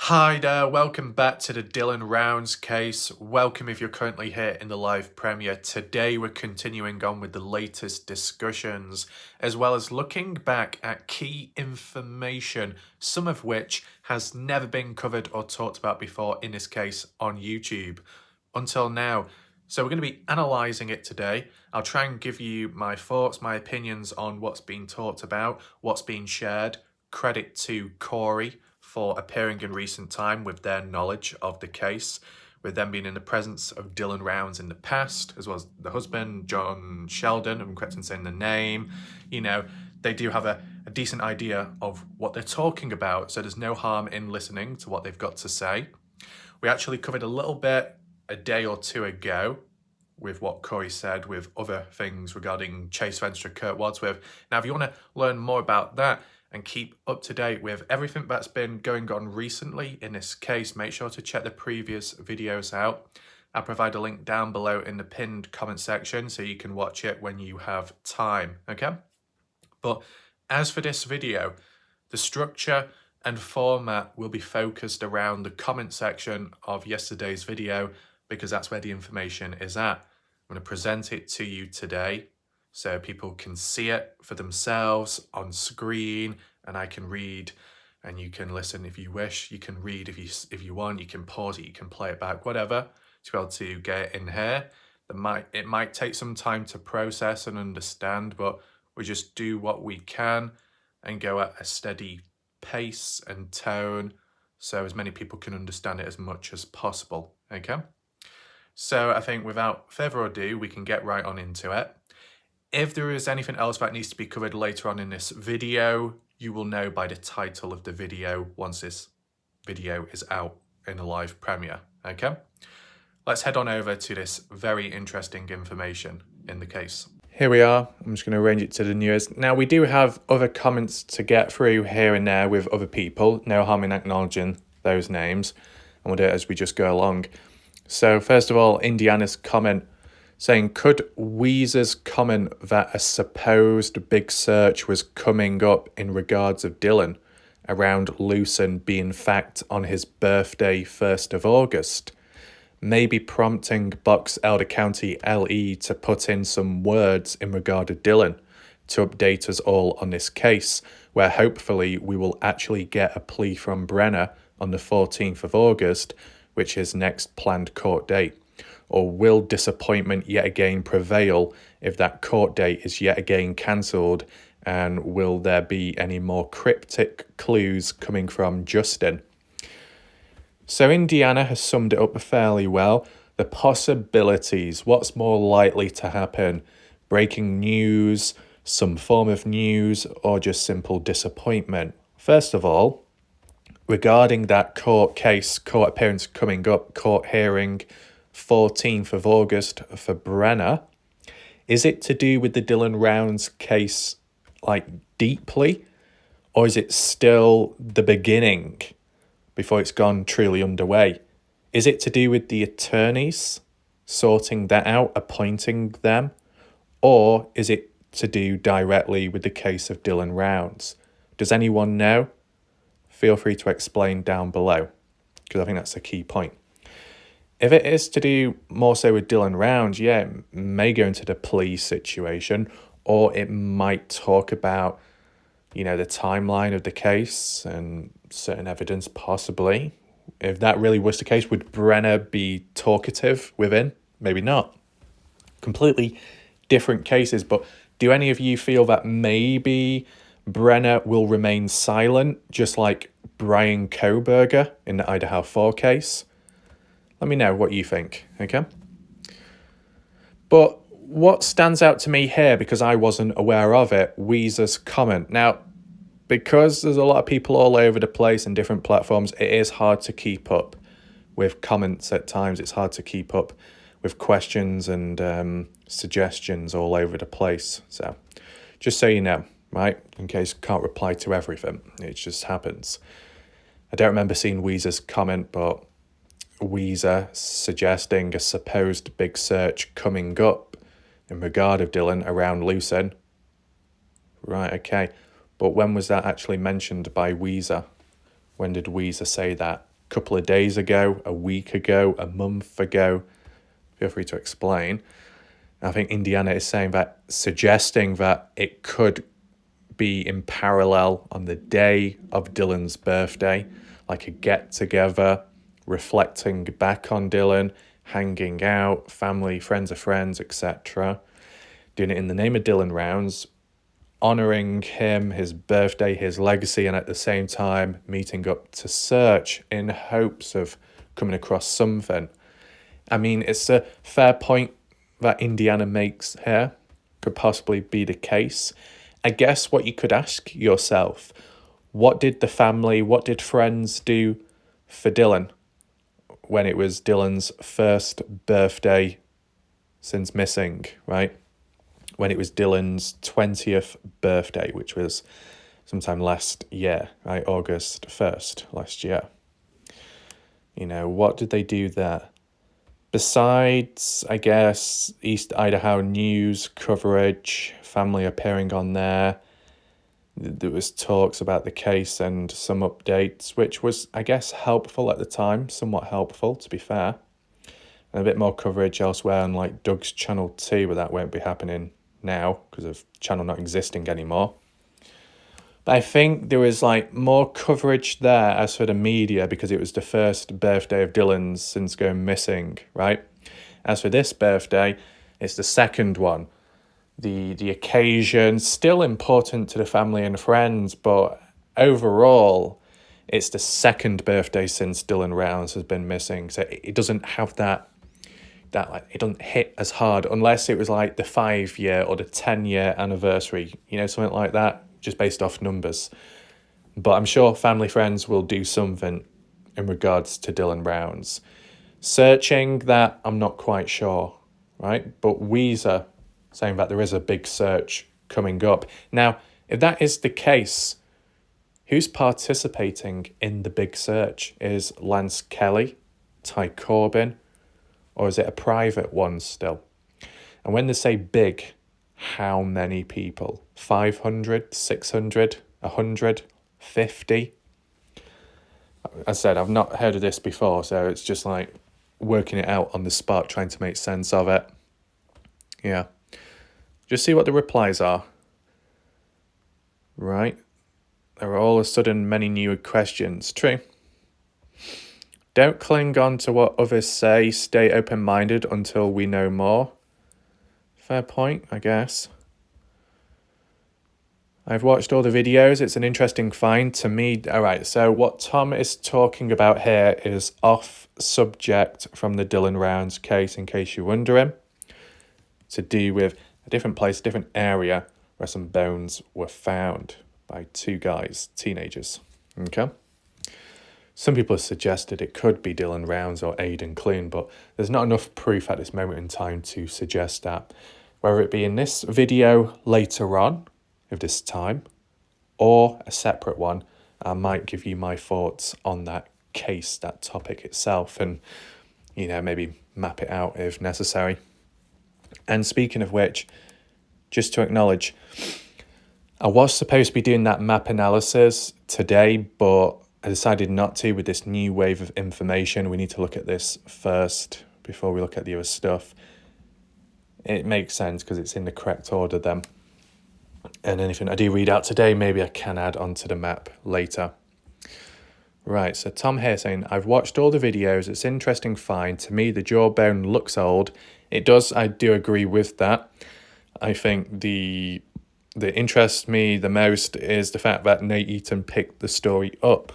Hi there, welcome back to the Dylan Rounds case. Welcome if you're currently here in the live premiere. Today we're continuing on with the latest discussions, as well as looking back at key information, some of which has never been covered or talked about before in this case on YouTube until now. So we're going to be analysing it today. I'll try and give you my thoughts, my opinions on what's been talked about, what's been shared. Credit to Corey for appearing in recent time with their knowledge of the case, with them being in the presence of Dylan Rounds in the past, as well as the husband, John Sheldon, I'm correct in saying the name. You know, they do have a decent idea of what they're talking about, so there's no harm in listening to what they've got to say. We actually covered a little bit a day or two ago with what Corey said with other things regarding Chase Venstre, Kurt Wadsworth. Now, if you want to learn more about that and keep up to date with everything that's been going on recently in this case, make sure to check the previous videos out. I'll provide a link down below in the pinned comment section so you can watch it when you have time, okay? But as for this video, the structure and format will be focused around the comment section of yesterday's video because that's where the information is at. I'm going to present it to you today so people can see it for themselves on screen, and I can read and you can listen if you wish. You can read if you want. You can pause it, you can play it back, whatever, to be able to get it in here. It might take some time to process and understand, but we just do what we can and go at a steady pace and tone so as many people can understand it as much as possible, okay? So I think without further ado, we can get right on into it. If there is anything else that needs to be covered later on in this video, you will know by the title of the video once this video is out in a live premiere, okay? Let's head on over to this very interesting information in the case. Here we are. I'm just going to arrange it to the newest. Now, we do have other comments to get through here and there with other people. No harm in acknowledging those names, and we'll do it as we just go along. So first of all, Indiana's comment saying, could Weezer's comment that a supposed big search was coming up in regards of Dylan around Lucen being fact on his birthday 1st of August, maybe prompting Bucks Elder County LE to put in some words in regard to Dylan to update us all on this case, where hopefully we will actually get a plea from Brenner on the 14th of August, which is next planned court date? Or will disappointment yet again prevail if that court date is yet again cancelled? And will there be any more cryptic clues coming from Justin? So Indiana has summed it up fairly well. The possibilities, what's more likely to happen? Breaking news, some form of news, or just simple disappointment? First of all, regarding that court case, court appearance coming up, court hearing, 14th of August for Brenner, is it to do with the Dylan Rounds case, like, deeply? Or is it still the beginning before it's gone truly underway? Is it to do with the attorneys sorting that out, appointing them? Or is it to do directly with the case of Dylan Rounds? Does anyone know? Feel free to explain down below, because I think that's a key point. If it is to do more so with Dylan Rounds, yeah, it may go into the plea situation, or it might talk about, you know, the timeline of the case and certain evidence possibly. If that really was the case, would Brenner be talkative within? Maybe not. Completely different cases, but do any of you feel that maybe Brenner will remain silent, just like Bryan Kohberger in the Idaho 4 case? Let me know what you think, okay? But what stands out to me here, because I wasn't aware of it, Weezer's comment. Now, because there's a lot of people all over the place and different platforms, it is hard to keep up with comments at times. It's hard to keep up with questions and suggestions all over the place. So just so you know, right, in case I can't reply to everything, it just happens. I don't remember seeing Weezer's comment, but Weezer suggesting a supposed big search coming up in regard of Dylan around Lucen. Right, okay. But when was that actually mentioned by Weezer? When did Weezer say that? couple of days ago, a week ago, a month ago? Feel free to explain. I think Indiana is suggesting that it could be in parallel on the day of Dylan's birthday, like a get-together, reflecting back on Dylan, hanging out, family, friends of friends, etc. Doing it in the name of Dylan Rounds, honouring him, his birthday, his legacy, and at the same time meeting up to search in hopes of coming across something. I mean, it's a fair point that Indiana makes here. Could possibly be the case. I guess what you could ask yourself, what did the family, what did friends do for Dylan when it was Dylan's first birthday since missing, right? When it was Dylan's 20th birthday, which was sometime last year, right? August 1st last year. You know, what did they do there? Besides, I guess, East Idaho news coverage, family appearing on there, there was talks about the case and some updates, which was, I guess, helpful at the time, somewhat helpful, to be fair. And a bit more coverage elsewhere on like Doug's Channel 2, but that won't be happening now because of channel not existing anymore. But I think there was like more coverage there as for the media because it was the first birthday of Dylan's since going missing, right? As for this birthday, it's the second one. The occasion, still important to the family and friends, but overall, it's the second birthday since Dylan Rounds has been missing. So it doesn't have that like, it doesn't hit as hard unless it was like the 5-year or the 10-year anniversary, you know, something like that, just based off numbers. But I'm sure family friends will do something in regards to Dylan Rounds. Searching that, I'm not quite sure, right? But Weezer saying that there is a big search coming up. Now, if that is the case, who's participating in the big search? Is Lance Kelly, Ty Corbin, or is it a private one still? And when they say big, how many people? 500, 600, 100, 50? As I said, I've not heard of this before, so it's just like working it out on the spot, trying to make sense of it. Yeah. Just see what the replies are. Right. There are all of a sudden many new questions. True. Don't cling on to what others say. Stay open-minded until we know more. Fair point, I guess. I've watched all the videos. It's an interesting find to me. All right, so what Tom is talking about here is off subject from the Dylan Rounds case, in case you're wondering. To do with a different place, a different area where some bones were found by two guys, teenagers. Okay? Some people have suggested it could be Dylan Rounds or Aidan Clune, but there's not enough proof at this moment in time to suggest that. Whether it be in this video later on, of this time, or a separate one, I might give you my thoughts on that case, that topic itself, and, you know, maybe map it out if necessary. And speaking of which, just to acknowledge, I was supposed to be doing that map analysis today, but I decided not to with this new wave of information. We need to look at this first before we look at the other stuff. It makes sense because it's in the correct order then. And anything I do read out today, maybe I can add onto the map later. Right, so Tom here saying, I've watched all the videos. It's interesting find. To me, the jawbone looks old. It does. I do agree with that. I think the interests me the most is the fact that Nate Eaton picked the story up.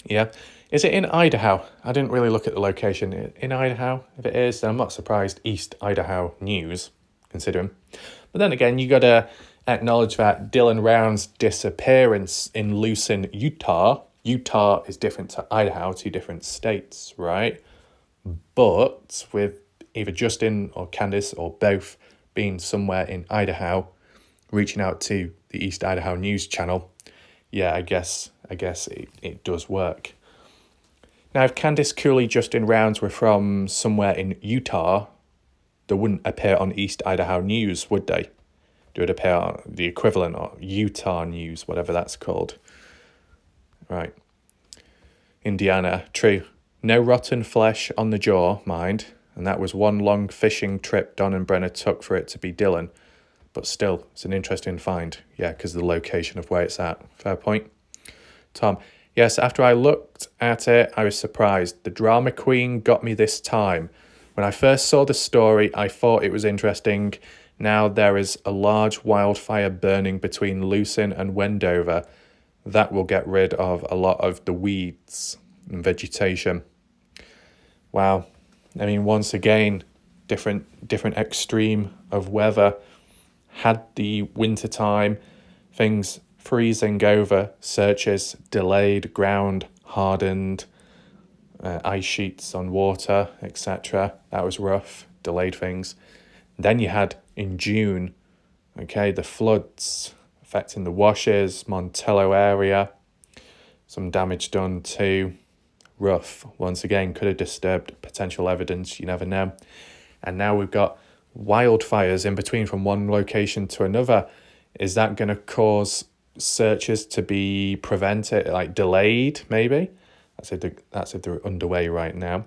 Yeah. Is it in Idaho? I didn't really look at the location. In Idaho? If it is, then I'm not surprised. East Idaho News, considering. But then again, you got to acknowledge that Dylan Rounds' disappearance in Lucin, Utah is different to Idaho, two different states, right? But with either Justin or Candice or both being somewhere in Idaho, reaching out to the East Idaho News channel, yeah, I guess it does work. Now, if Candice Cooley, Justin Rounds were from somewhere in Utah, they wouldn't appear on East Idaho News, would they? They would appear on the equivalent of Utah News, whatever that's called. Right. Indiana. True. No rotten flesh on the jaw, mind. And that was one long fishing trip Don and Brenna took for it to be Dylan. But still, it's an interesting find. Yeah, because of the location of where it's at. Fair point. Tom, yes, after I looked at it, I was surprised. The drama queen got me this time. When I first saw the story, I thought it was interesting. Now there is a large wildfire burning between Lucin and Wendover. That will get rid of a lot of the weeds and vegetation. Wow. I mean, once again, different extreme of weather. Had the winter time, things freezing over, searches delayed, ground hardened, ice sheets on water, etc. That was rough, delayed things. Then you had in June, okay, the floods affecting the washes, Montello area, some damage done too. Rough, once again, could have disturbed potential evidence, you never know. And now we've got wildfires in between from one location to another. Is that going to cause searches to be prevented, like delayed, maybe? That's if they're underway right now.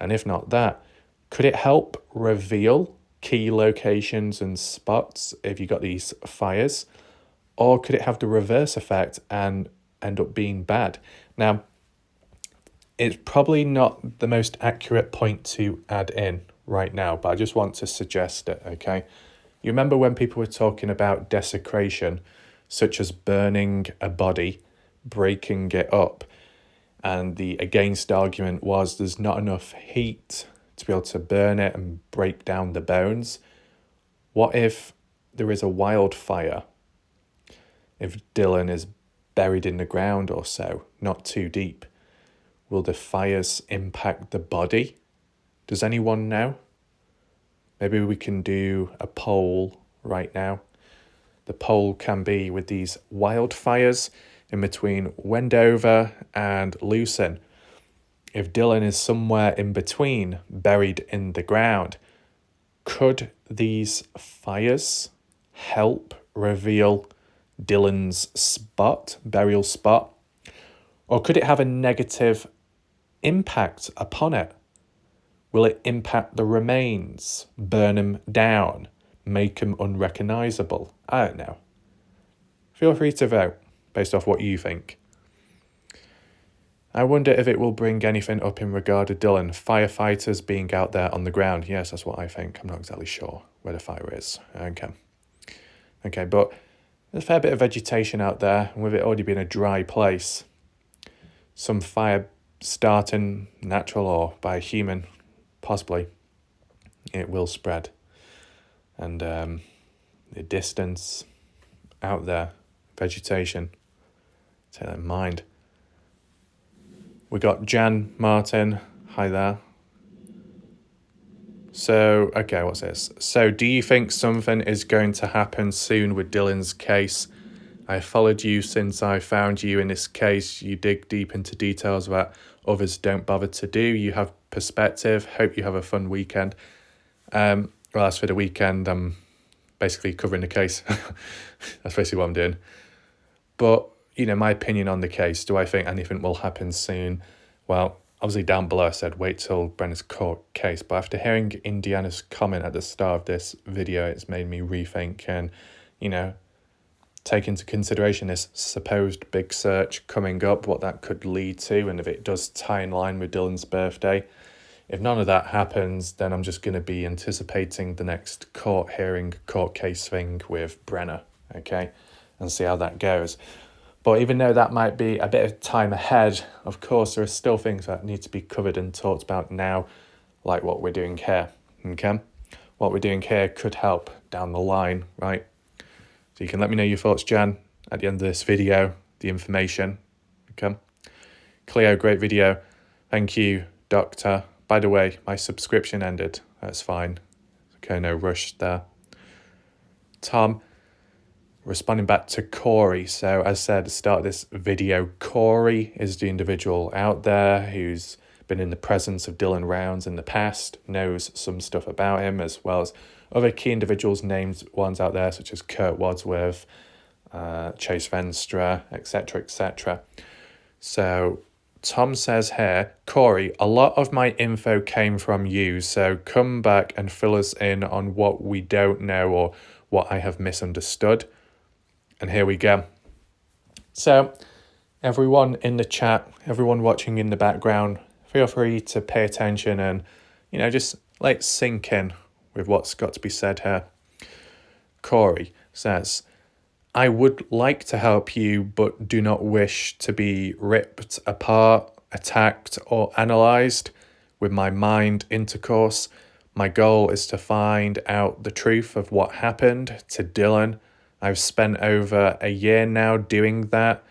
And if not that, could it help reveal key locations and spots if you got these fires? Or could it have the reverse effect and end up being bad? Now, it's probably not the most accurate point to add in right now, but I just want to suggest it, okay? You remember when people were talking about desecration, such as burning a body, breaking it up, and the against argument was there's not enough heat to be able to burn it and break down the bones. What if there is a wildfire? If Dylan is buried in the ground or so, not too deep, will the fires impact the body? Does anyone know? Maybe we can do a poll right now. The poll can be with these wildfires in between Wendover and Lucin. If Dylan is somewhere in between, buried in the ground, could these fires help reveal Dylan's spot, burial spot? Or could it have a negative impact upon it? Will it impact the remains, burn them down, make them unrecognisable? I don't know. Feel free to vote based off what you think. I wonder if it will bring anything up in regard to Dylan. Firefighters being out there on the ground. Yes, that's what I think. I'm not exactly sure where the fire is. Okay, but there's a fair bit of vegetation out there, and with it already being a dry place, some fire starting natural or by a human, possibly, it will spread. And the distance out there, vegetation, take that in mind. We got Jan Martin, hi there. So, okay, what's this? So, do you think something is going to happen soon with Dylan's case? I followed you since I found you in this case. You dig deep into details that others don't bother to do. You have perspective. Hope you have a fun weekend. Well, as for the weekend, I'm basically covering the case. That's basically what I'm doing. But, my opinion on the case, do I think anything will happen soon? Well, obviously down below I said wait till Brenna's court case, but after hearing Indiana's comment at the start of this video, it's made me rethink and, take into consideration this supposed big search coming up, what that could lead to, and if it does tie in line with Dylan's birthday. If none of that happens, then I'm just going to be anticipating the next court case thing with Brenna, okay, and see how that goes. But even though that might be a bit of time ahead, of course, there are still things that need to be covered and talked about now, like what we're doing here, okay? What we're doing here could help down the line, right? So you can let me know your thoughts, Jan, at the end of this video, the information, okay? Cleo, great video. Thank you, Doctor. By the way, my subscription ended. That's fine. Okay, no rush there. Tom, responding back to Corey. So as I said at the start of this video, Corey is the individual out there who's been in the presence of Dylan Rounds in the past, knows some stuff about him, as well as other key individuals, named ones out there, such as Kurt Wadsworth, Chase Venstra, etc., etc. So Tom says here, Corey, a lot of my info came from you, so come back and fill us in on what we don't know or what I have misunderstood. And here we go. So, everyone in the chat, everyone watching in the background, feel free to pay attention and, just let it sink in with what's got to be said here. Corey says, I would like to help you, but do not wish to be ripped apart, attacked, or analysed with my mind intercourse. My goal is to find out the truth of what happened to Dylan. I've spent over a year now doing that,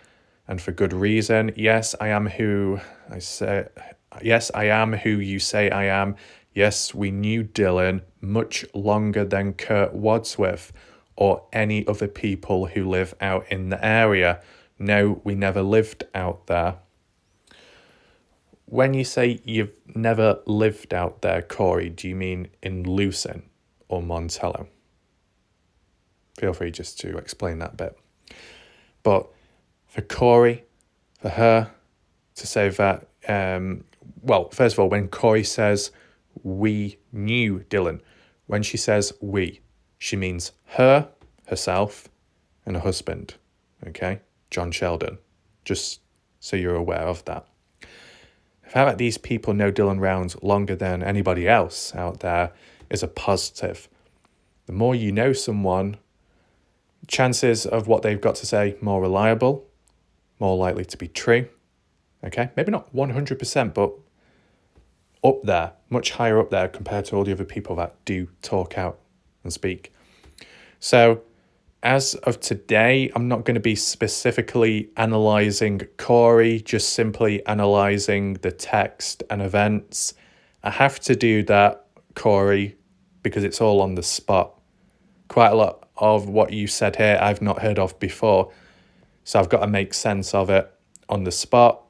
and for good reason. Yes, I am who I say. Yes, I am who you say I am. Yes, we knew Dylan much longer than Kurt Wadsworth or any other people who live out in the area. No, we never lived out there. When you say you've never lived out there, Corey, do you mean in Lucin or Montello? Feel free just to explain that bit. But for Corey, for her to say that, first of all, when Corey says we knew Dylan, when she says we, she means her, herself, and her husband, okay? John Sheldon, just so you're aware of that. The fact that these people know Dylan Rounds longer than anybody else out there is a positive. The more you know someone, chances of what they've got to say more reliable, more likely to be true, okay? Maybe not 100%, but up there, much higher up there compared to all the other people that do talk out and speak. So as of today, I'm not going to be specifically analysing Corey, just simply analysing the text and events. I have to do that, Corey, because it's all on the spot. Quite a lot of what you said here I've not heard of before, so I've got to make sense of it on the spot,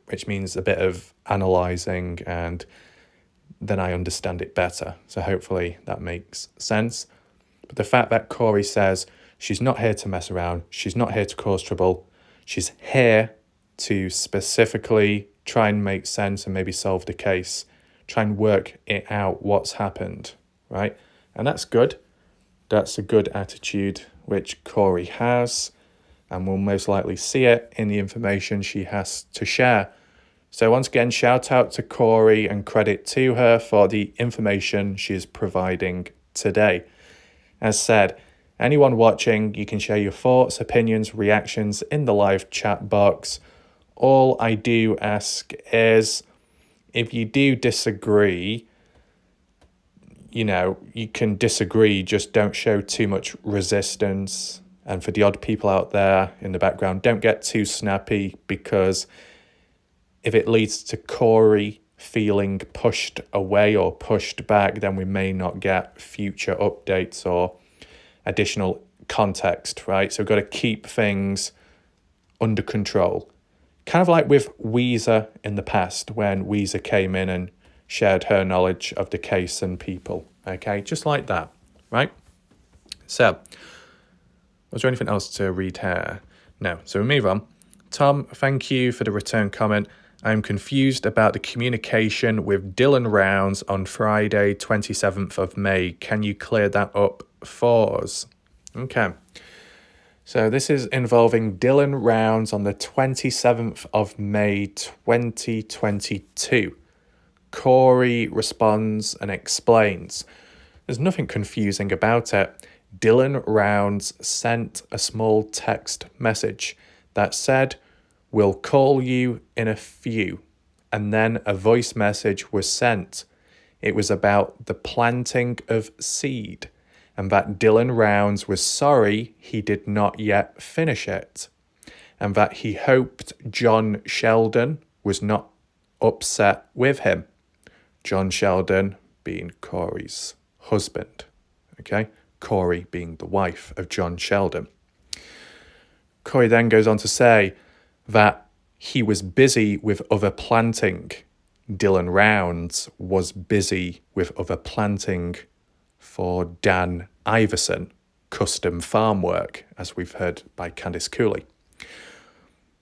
which means a bit of analysing, and then I understand it better. So hopefully that makes sense. But the fact that Corey says she's not here to mess around, she's not here to cause trouble, she's here to specifically try and make sense and maybe solve the case, try and work it out what's happened, right? And that's good. That's a good attitude which Corey has, and we'll most likely see it in the information she has to share. So once again, shout out to Corey and credit to her for the information she is providing today. As said, anyone watching, you can share your thoughts, opinions, reactions in the live chat box. All I do ask is, if you do disagree, you can disagree, just don't show too much resistance. And for the odd people out there in the background, don't get too snappy, because if it leads to Corey feeling pushed away or pushed back, then we may not get future updates or additional context, right? So we've got to keep things under control. Kind of like with Weezer in the past, when Weezer came in and shared her knowledge of the case and people, okay? Just like that, right? So, was there anything else to read here? No, so we move on. Tom, thank you for the return comment. I'm confused about the communication with Dylan Rounds on Friday, 27th of May. Can you clear that up for us? Okay. So this is involving Dylan Rounds on the 27th of May, 2022. Corey responds and explains. There's nothing confusing about it. Dylan Rounds sent a small text message that said, "We'll call you in a few." And then a voice message was sent. It was about the planting of seed, and that Dylan Rounds was sorry he did not yet finish it, and that he hoped John Sheldon was not upset with him. John Sheldon being Corey's husband, okay? Corey being the wife of John Sheldon. Corey then goes on to say that he was busy with other planting. Dylan Rounds was busy with other planting for Dan Iverson, custom farm work, as we've heard by Candice Cooley.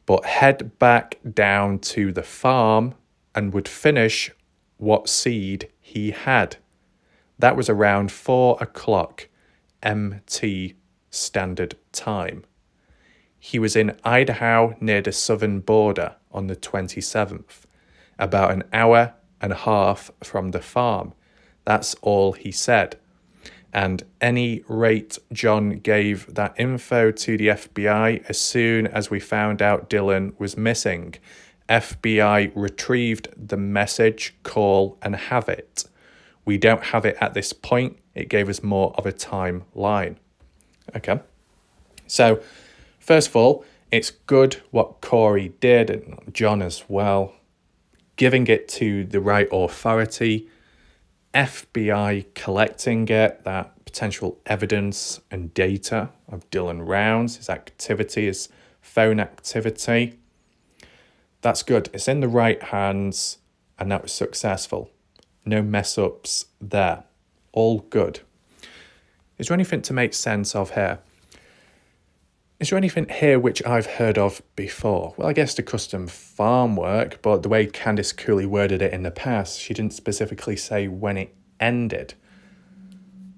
but head back down to the farm and would finish what seed he had. That was around 4 o'clock MT Standard Time. He was in Idaho near the southern border on the 27th, about an hour and a half from the farm. That's all he said. And any rate John gave that info to the FBI as soon as we found out Dylan was missing. FBI retrieved the message, call, and have it. We don't have it at this point. It gave us more of a timeline. Okay. So, first of all, it's good what Corey did, and John as well, giving it to the right authority, FBI collecting it, that potential evidence and data of Dylan Rounds, his activity, his phone activity. That's good. It's in the right hands, and that was successful. No mess ups there. All good. Is there anything to make sense of here? Is there anything here which I've heard of before? Well, I guess the custom farm work, but the way Candice Cooley worded it in the past, she didn't specifically say when it ended.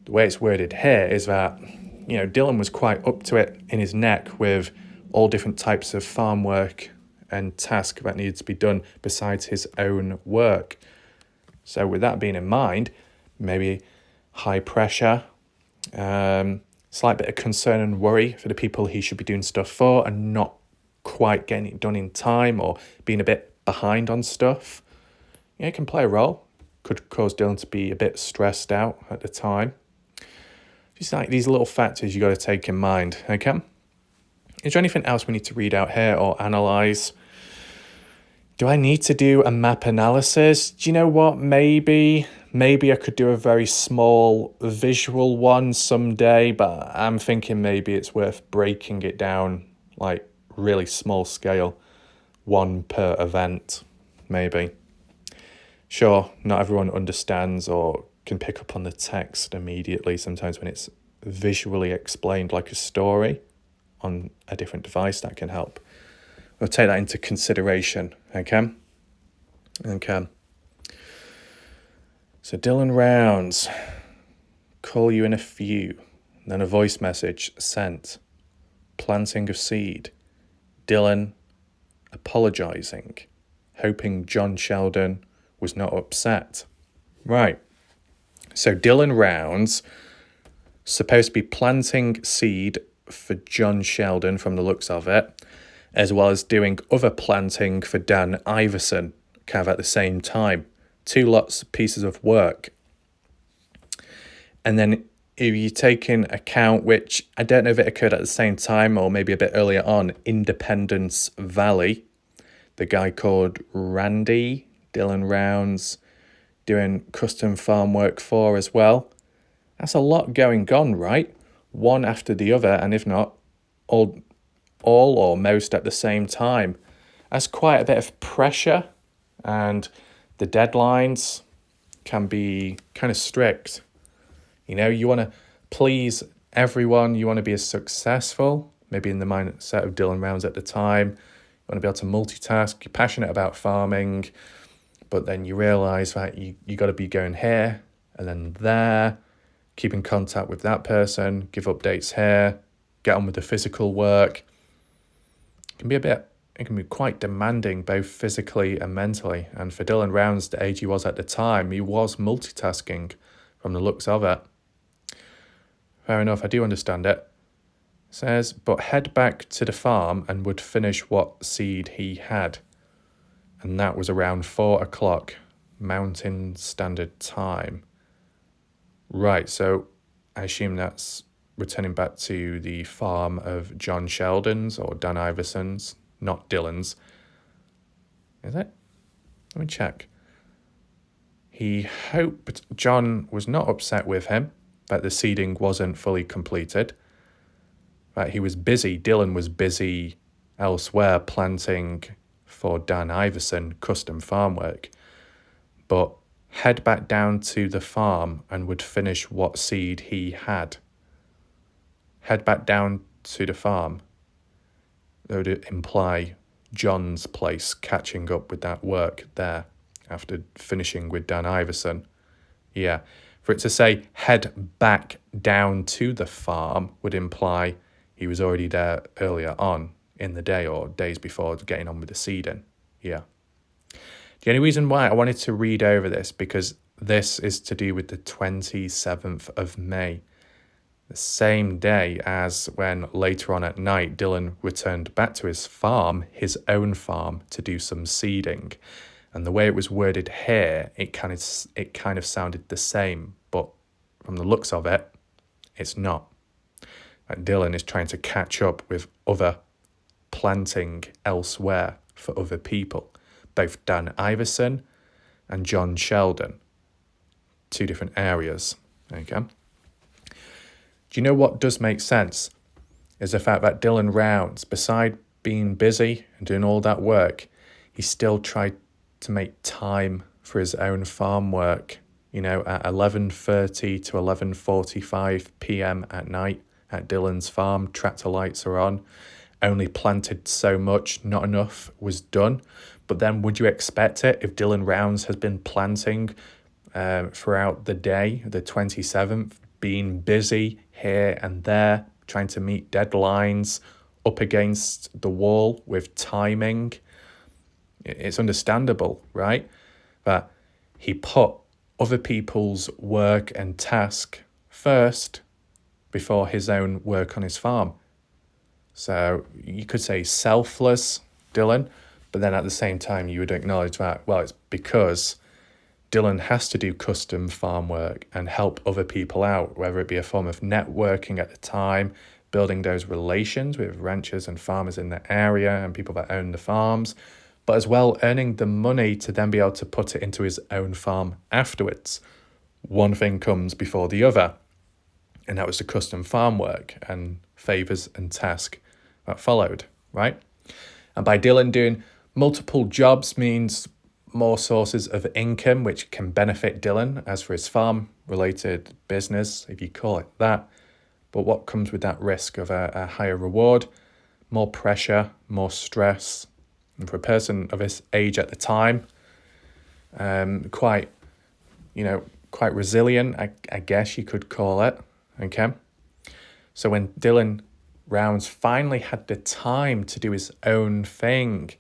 The way it's worded here is that, Dylan was quite up to it in his neck with all different types of farm work and tasks that needed to be done besides his own work. So with that being in mind, maybe high pressure, slight bit of concern and worry for the people he should be doing stuff for and not quite getting it done in time or being a bit behind on stuff. It can play a role. Could cause Dylan to be a bit stressed out at the time. Just like these little factors you got to take in mind, okay? Is there anything else we need to read out here or analyse? Do I need to do a map analysis? Do you know what? Maybe I could do a very small visual one someday, but I'm thinking maybe it's worth breaking it down, like really small scale, one per event, maybe. Sure, not everyone understands or can pick up on the text immediately. Sometimes when it's visually explained like a story on a different device, that can help. We'll take that into consideration, okay? Okay. So Dylan Rounds, call you in a few, then a voice message sent, planting of seed, Dylan apologising, hoping John Sheldon was not upset. Right, so Dylan Rounds, supposed to be planting seed for John Sheldon from the looks of it, as well as doing other planting for Dan Iverson, kind of at the same time. 2 lots of pieces of work. And then if you take in account, which I don't know if it occurred at the same time or maybe a bit earlier on, Independence Valley, the guy called Randy, Dylan Rounds, doing custom farm work for as well. That's a lot going on, right? One after the other, and if not, all or most at the same time. That's quite a bit of pressure, and the deadlines can be kind of strict. You want to please everyone. You want to be as successful, maybe in the mindset of Dylan Rounds at the time. You want to be able to multitask. You're passionate about farming, but then you realise that you got to be going here and then there, keep in contact with that person, give updates here, get on with the physical work. It can be quite demanding, both physically and mentally. And for Dylan Rounds, the age he was at the time, he was multitasking from the looks of it. Fair enough, I do understand it. Says, but head back to the farm and would finish what seed he had. And that was around 4 o'clock, Mountain Standard Time. Right, so I assume that's returning back to the farm of John Sheldon's or Dan Iverson's, not Dylan's. Is it? Let me check. He hoped John was not upset with him, that the seeding wasn't fully completed. That he was busy, Dylan was busy elsewhere planting for Dan Iverson custom farm work. But head back down to the farm and would finish what seed he had. Head back down to the farm. That would imply John's place, catching up with that work there after finishing with Dan Iverson. Yeah. For it to say head back down to the farm would imply he was already there earlier on in the day or days before getting on with the seeding. Yeah. The only reason why I wanted to read over this, because this is to do with the 27th of May, the same day as when later on at night Dylan returned back to his farm, his own farm, to do some seeding. And the way it was worded here, it kind of sounded the same, but from the looks of it, it's not. Like Dylan is trying to catch up with other planting elsewhere for other people, both Dan Iverson and John Sheldon, 2 different areas. Okay. Do you know what does make sense? Is the fact that Dylan Rounds, beside being busy and doing all that work, he still tried to make time for his own farm work, at 11:30 to 11:45 p.m. at night at Dylan's farm. Tractor lights are on. Only planted so much, not enough was done. But then would you expect it if Dylan Rounds has been planting throughout the day, the 27th, being busy here and there, trying to meet deadlines, up against the wall with timing? It's understandable, right? That he put other people's work and task first before his own work on his farm. So you could say selfless, Dylan, but then at the same time you would acknowledge that, well, it's because Dylan has to do custom farm work and help other people out, whether it be a form of networking at the time, building those relations with ranchers and farmers in the area and people that own the farms, but as well earning the money to then be able to put it into his own farm afterwards. One thing comes before the other, and that was the custom farm work and favours and task that followed, right? And by Dylan doing multiple jobs means more sources of income, which can benefit Dylan as for his farm-related business, if you call it that. But what comes with that risk of a higher reward? More pressure, more stress. And for a person of his age at the time, quite resilient, I guess you could call it, okay? So when Dylan Rounds finally had the time to do his own thing,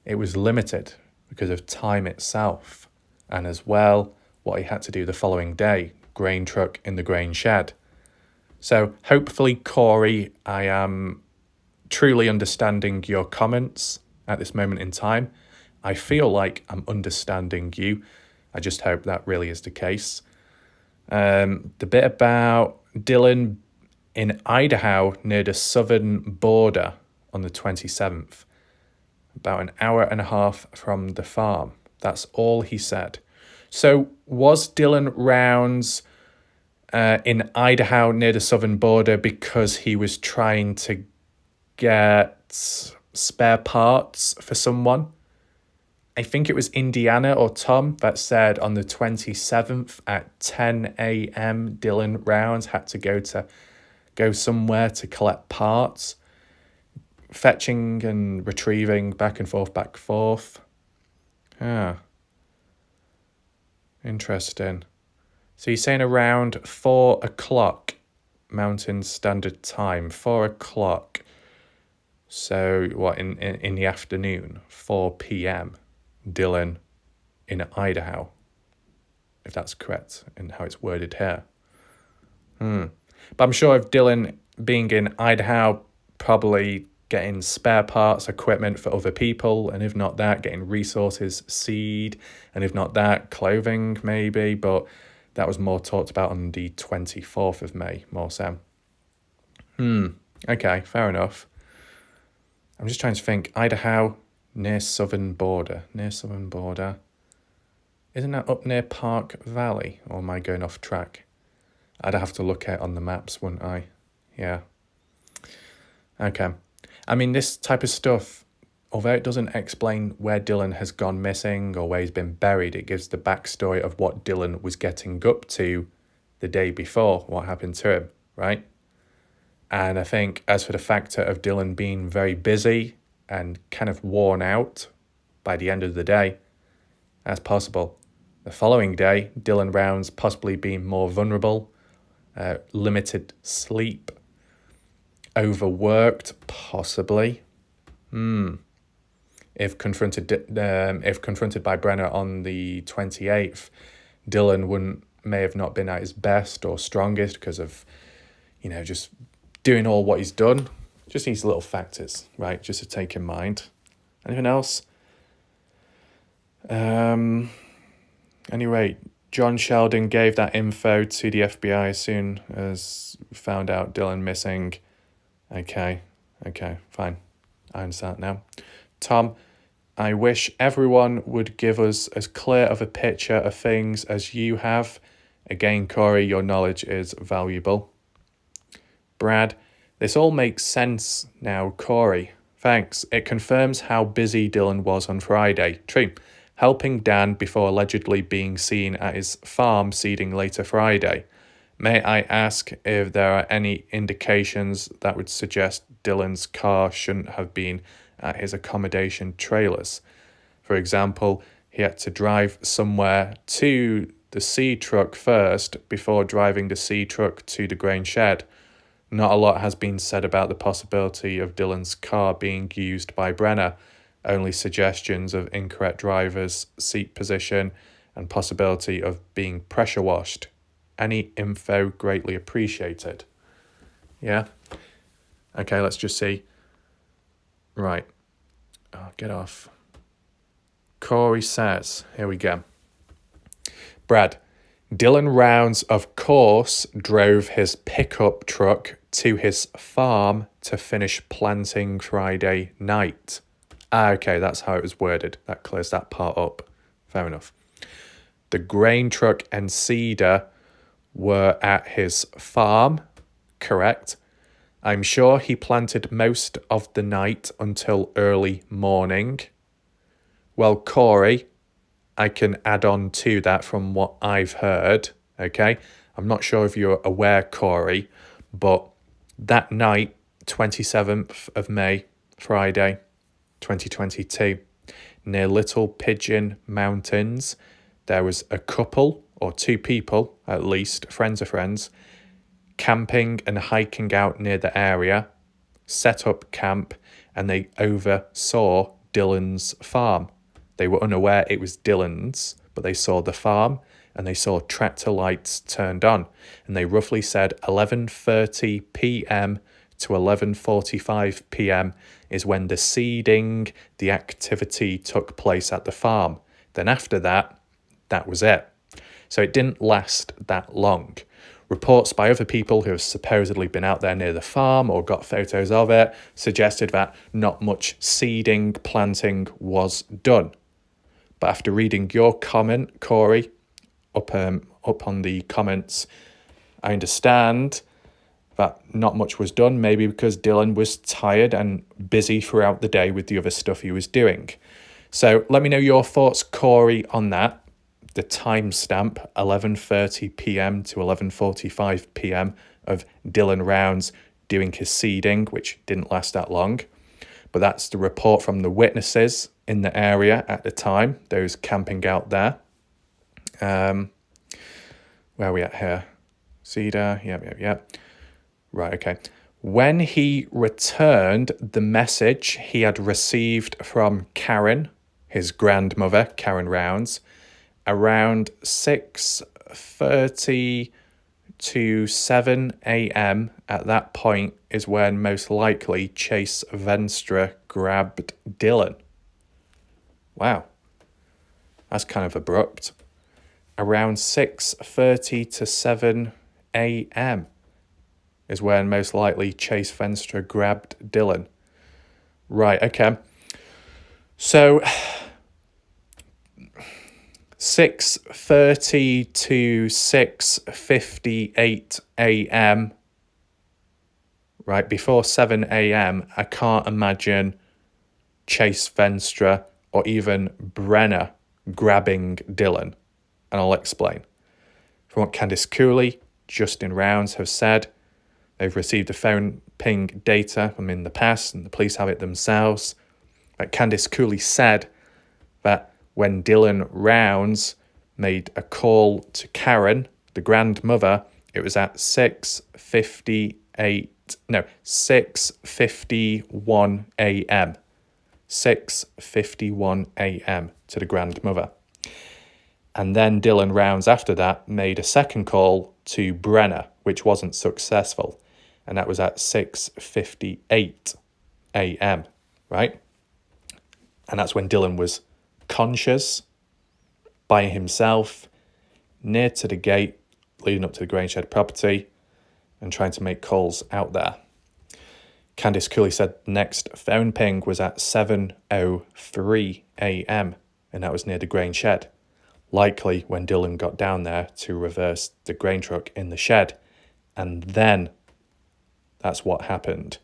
it was limited because of time itself, and as well what he had to do the following day, grain truck in the grain shed. So hopefully, Corey, I am truly understanding your comments at this moment in time. I feel like I'm understanding you. I just hope that really is the case. The bit about Dylan in Idaho near the southern border on the 27th, about an hour and a half from the farm. That's all he said. So was Dylan Rounds in Idaho near the southern border because he was trying to get spare parts for someone? I think it was Indiana or Tom that said on the 27th at 10 a.m. Dylan Rounds had to go somewhere to collect parts, fetching and retrieving back and forth. Interesting. So you're saying around 4 o'clock Mountain Standard Time, 4 o'clock. So what, in the afternoon, 4 p.m., Dylan in Idaho, if that's correct in how it's worded here. But I'm sure if Dylan being in Idaho, probably getting spare parts, equipment for other people, and if not that, getting resources, seed, and if not that, clothing maybe, but that was more talked about on the 24th of May, more so. Okay, fair enough. I'm just trying to think, Idaho, near southern border. Isn't that up near Park Valley, or am I going off track? I'd have to look at it on the maps, wouldn't I? Yeah. Okay. I mean, this type of stuff, although it doesn't explain where Dylan has gone missing or where he's been buried, it gives the backstory of what Dylan was getting up to the day before, what happened to him, right? And I think as for the factor of Dylan being very busy and kind of worn out by the end of the day. That's possible. The following day, Dylan Rounds possibly being more vulnerable, limited sleep, overworked, possibly. If confronted by Brenner on the 28th, Dylan may have not been at his best or strongest because of, just doing all what he's done. Just these little factors, right? Just to take in mind. Anything else? Anyway, John Sheldon gave that info to the FBI as soon as found out Dylan missing. Okay, fine. I understand now. Tom, I wish everyone would give us as clear of a picture of things as you have. Again, Corey, your knowledge is valuable. Brad, this all makes sense now, Corey. Thanks. It confirms how busy Dylan was on Friday. True. Helping Dan before allegedly being seen at his farm seeding later Friday. May I ask if there are any indications that would suggest Dylan's car shouldn't have been at his accommodation trailers? For example, he had to drive somewhere to the seed truck first before driving the seed truck to the grain shed. Not a lot has been said about the possibility of Dylan's car being used by Brenner, only suggestions of incorrect driver's seat position and possibility of being pressure washed. Any info greatly appreciated. Yeah? Okay, let's just see. Right. Oh, get off. Corey says, here we go. Brad, Dylan Rounds, of course, drove his pickup truck to his farm to finish planting Friday night. Okay, that's how it was worded. That clears that part up. Fair enough. The grain truck and seeder were at his farm, correct? I'm sure he planted most of the night until early morning. Well, Corey, I can add on to that from what I've heard, okay? I'm not sure if you're aware, Corey, but that night, 27th of May, Friday, 2022, near Little Pigeon Mountains, there was a couple, or two people at least, friends of friends, camping and hiking out near the area, set up camp, and they oversaw Dylan's farm. They were unaware it was Dylan's, but they saw the farm and they saw tractor lights turned on. And they roughly said 11:30 p.m. to 11:45 p.m. is when the seeding, the activity took place at the farm. Then after that, that was it. So it didn't last that long. Reports by other people who have supposedly been out there near the farm or got photos of it suggested that not much seeding, planting was done. But after reading your comment, Corey, up on the comments, I understand that not much was done, maybe because Dylan was tired and busy throughout the day with the other stuff he was doing. So let me know your thoughts, Corey, on that. The timestamp, 11:30 p.m. to 11:45 p.m. of Dylan Rounds doing his seeding, which didn't last that long. But that's the report from the witnesses in the area at the time, those camping out there. Where are we at here? Cedar, yeah. Right, okay. When he returned the message he had received from Karen, his grandmother, Karen Rounds, around 6:30 to 7 a.m. at that point is when most likely Chase Venstre grabbed Dylan. Wow. That's kind of abrupt. Around 6:30 to 7 a.m. is when most likely Chase Venstre grabbed Dylan. Right, okay. So 6:30 to 6:58 a.m. Right, before 7 a.m. I can't imagine Chase Venstre or even Brenner grabbing Dylan. And I'll explain. From what Candice Cooley, Justin Rounds have said, they've received the phone ping data from in the past and the police have it themselves. But Candice Cooley said that when Dylan Rounds made a call to Karen, the grandmother, it was at 6:51 a.m. 6:51 a.m. to the grandmother. And then Dylan Rounds after that made a second call to Brenna, which wasn't successful. And that was at 6:58 a.m., right? And that's when Dylan was conscious, by himself, near to the gate leading up to the Grangeshed property and trying to make calls out there. Candice Cooley said the next phone ping was at 7:03 a.m. and that was near the grain shed, likely when Dylan got down there to reverse the grain truck in the shed. And then that's what happened,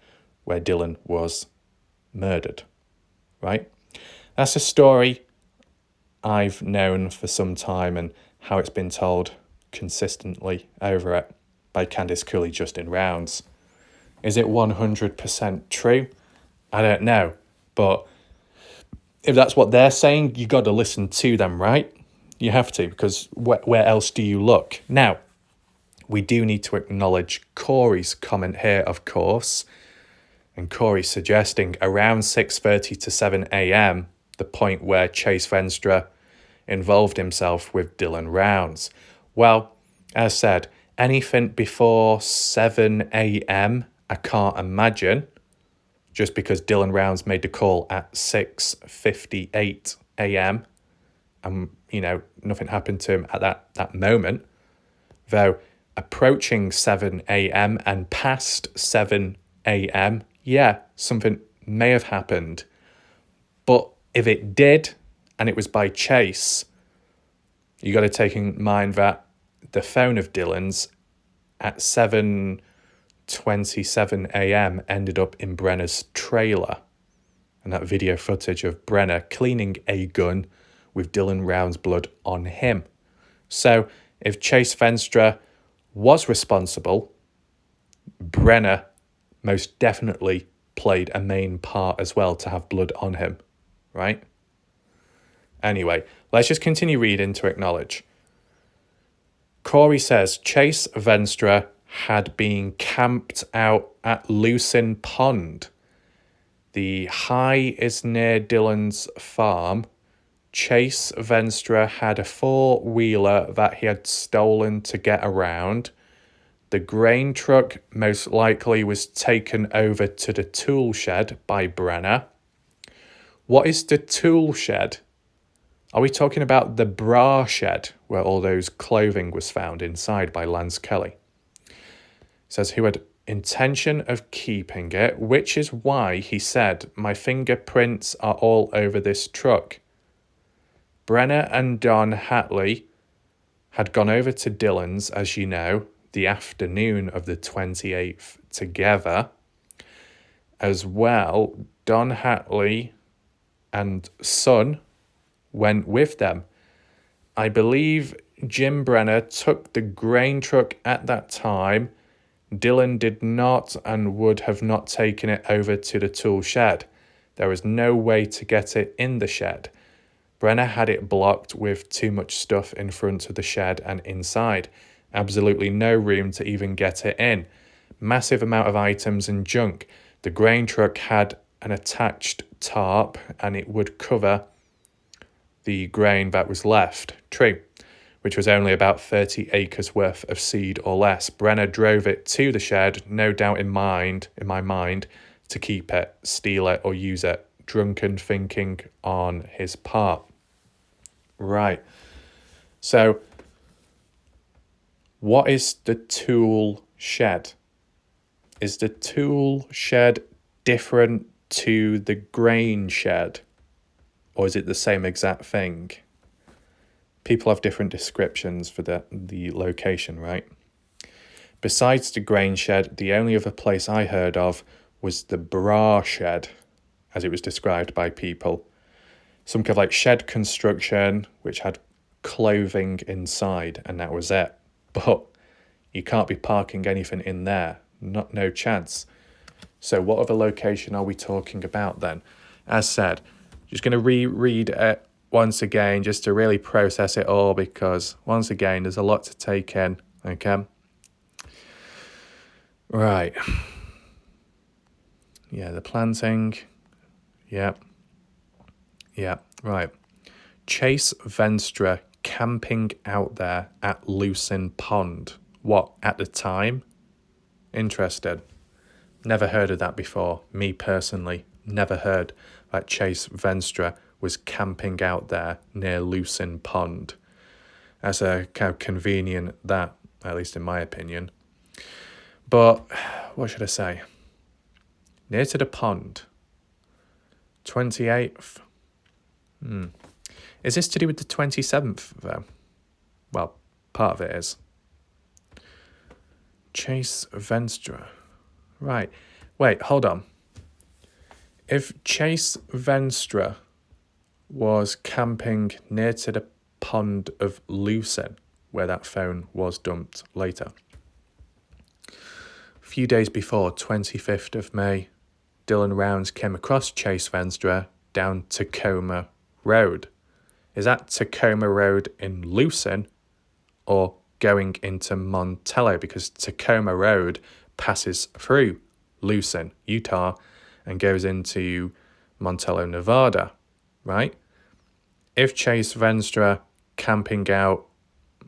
where Dylan was murdered, right? That's a story I've known for some time and how it's been told consistently over it by Candice Cooley just in Rounds. Is it 100% true? I don't know. But if that's what they're saying, you got to listen to them, right? You have to, because where else do you look? Now, we do need to acknowledge Corey's comment here, of course. And Corey's suggesting around 6:30 to 7 a.m, the point where Chase Venstra involved himself with Dylan Rounds. Well, as said, anything before 7 a.m, I can't imagine, just because Dylan Rounds made the call at 6:58 a.m. and, nothing happened to him at that moment. Though approaching 7 a.m. and past 7 a.m, yeah, something may have happened. But if it did, and it was by Chase, you got to take in mind that the phone of Dylan's at 7:27 a.m. ended up in Brenna's trailer. And that video footage of Brenna cleaning a gun with Dylan Rounds' blood on him. So if Chase Venstra was responsible, Brenna most definitely played a main part as well to have blood on him, right? Anyway, let's just continue reading to acknowledge. Corey says Chase Venstra had been camped out at Lucin Pond. The high is near Dylan's farm. Chase Venstra had a four-wheeler that he had stolen to get around. The grain truck most likely was taken over to the tool shed by Brenna. What is the tool shed? Are we talking about the bra shed where all those clothing was found inside by Lance Kelly? It says who had intention of keeping it, which is why he said, my fingerprints are all over this truck. Brenna and Don Hatley had gone over to Dylan's, as you know, the afternoon of the 28th together. As well, Don Hatley and son went with them. I believe Jim Brenner took the grain truck at that time. Dylan did not and would have not taken it over to the tool shed. There was no way to get it in the shed. Brenner had it blocked with too much stuff in front of the shed and inside. Absolutely no room to even get it in. Massive amount of items and junk. The grain truck had an attached tarp and it would cover the grain that was left. True, which was only about 30 acres worth of seed or less. Brenner drove it to the shed, no doubt in my mind, to keep it, steal it or use it. Drunken thinking on his part. Right. So, what is the tool shed? Is the tool shed different to the grain shed? Or is it the same exact thing? People have different descriptions for the location, right? Besides the grain shed, the only other place I heard of was the bra shed, as it was described by people. Some kind of like shed construction, which had clothing inside, and that was it. But you can't be parking anything in there. No chance. So what other location are we talking about then? as said, just going to reread it once again just to really process it all, because once again, there's a lot to take in, okay? Right. Yeah, the planting. Yeah. Yeah, right. Chase Venstre camping out there at Lucin Pond. What, at the time? Interested. Never heard of that before. Me personally, never heard that Chase Venstre was camping out there near Lucin Pond. That's a kind of convenient that, at least in my opinion. But, what should I say? Near to the pond. 28th. Is this to do with the 27th, though? Well, part of it is. Chase Venstre. Right. Wait, hold on. If Chase Venstre was camping near to the pond of Lucin, where that phone was dumped later, a few days before, 25th of May, Dylan Rounds came across Chase Venstre down Tacoma Road. Is that Tacoma Road in Lucin or going into Montello? Because Tacoma Road passes through Lucin, Utah, and goes into Montello, Nevada, right? If Chase Venstre camping out,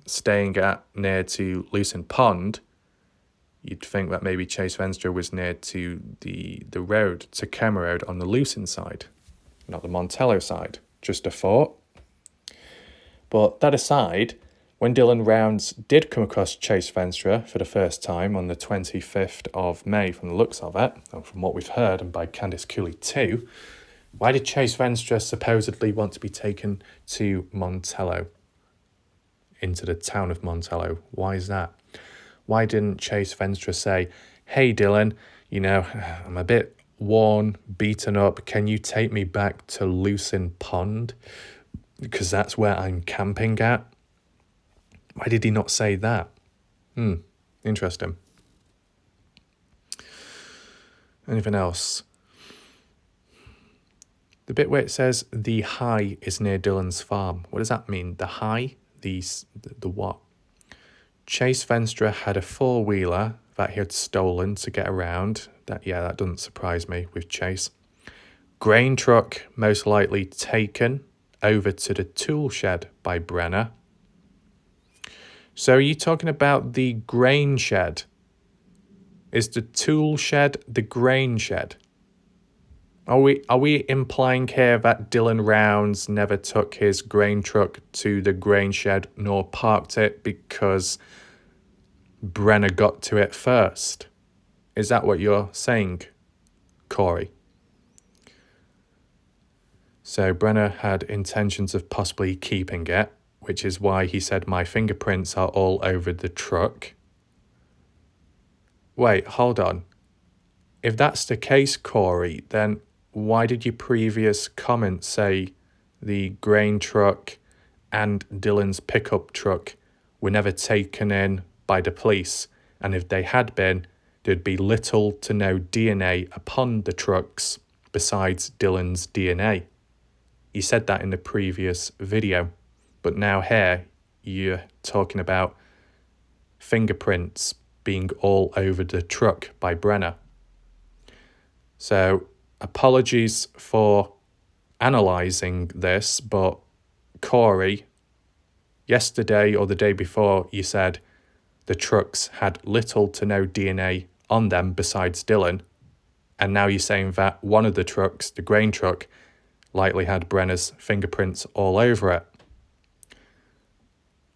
staying at near to Lucin Pond, you'd think that maybe Chase Venstre was near to the road, Tacoma Road, on the Lucin side, not the Montello side. Just a thought. But that aside, when Dylan Rounds did come across Chase Venstre for the first time on the 25th of May, from the looks of it, and from what we've heard, and by Candice Cooley too, why did Chase Venstre supposedly want to be taken to Montello, into the town of Montello? Why is that? Why didn't Chase Venstre say, hey Dylan, I'm a bit worn, beaten up, can you take me back to Lucin Pond? Because that's where I'm camping at. Why did he not say that? Interesting. Anything else? The bit where it says the high is near Dylan's farm. What does that mean? The high? The what? Chase Venstre had a four-wheeler that he had stolen to get around. That doesn't surprise me with Chase. Grain truck most likely taken over to the tool shed by Brenner. So are you talking about the grain shed? Is the tool shed the grain shed? Are we implying here that Dylan Rounds never took his grain truck to the grain shed nor parked it because Brenner got to it first? Is that what you're saying, Corey? So Brenner had intentions of possibly keeping it, which is why he said my fingerprints are all over the truck. Wait, hold on. If that's the case, Corey, then why did your previous comment say the grain truck and Dylan's pickup truck were never taken in by the police? And if they had been, there'd be little to no DNA upon the trucks besides Dylan's DNA. You said that in the previous video, but now here you're talking about fingerprints being all over the truck by Brenner. So apologies for analysing this, but Corey, yesterday or the day before, you said the trucks had little to no DNA on them besides Dylan, and now you're saying that one of the trucks, the grain truck, likely had Brenner's fingerprints all over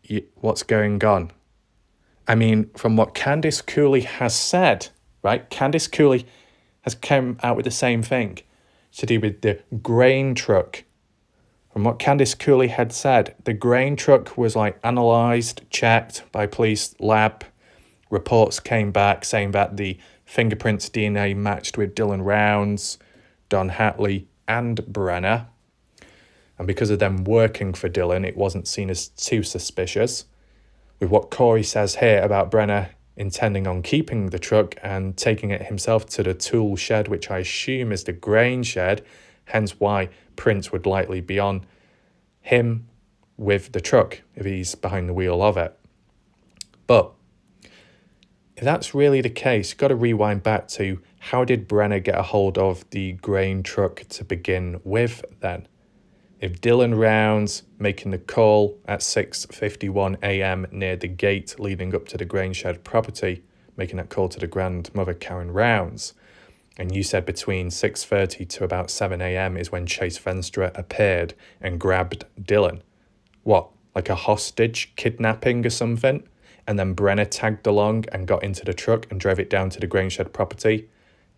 it. What's going on? I mean, from what Candice Cooley has said, right? Candice Cooley has come out with the same thing to do with the grain truck. From what Candice Cooley had said, the grain truck was analysed, checked by police lab. Reports came back saying that the fingerprints DNA matched with Dylan Rounds, Don Hatley, and Brenner. And because of them working for Dylan, it wasn't seen as too suspicious. With what Corey says here about Brenner intending on keeping the truck and taking it himself to the tool shed, which I assume is the grain shed, hence why Prince would likely be on him with the truck if he's behind the wheel of it. But if that's really the case, you've got to rewind back to how did Brenner get a hold of the grain truck to begin with then? If Dylan Rounds making the call at 6:51 a.m. near the gate leading up to the grain shed property, making that call to the grandmother Karen Rounds, and you said between 6:30 to about 7 a.m. is when Chase Venstra appeared and grabbed Dylan. What, like a hostage kidnapping or something? And then Brenner tagged along and got into the truck and drove it down to the grain shed property?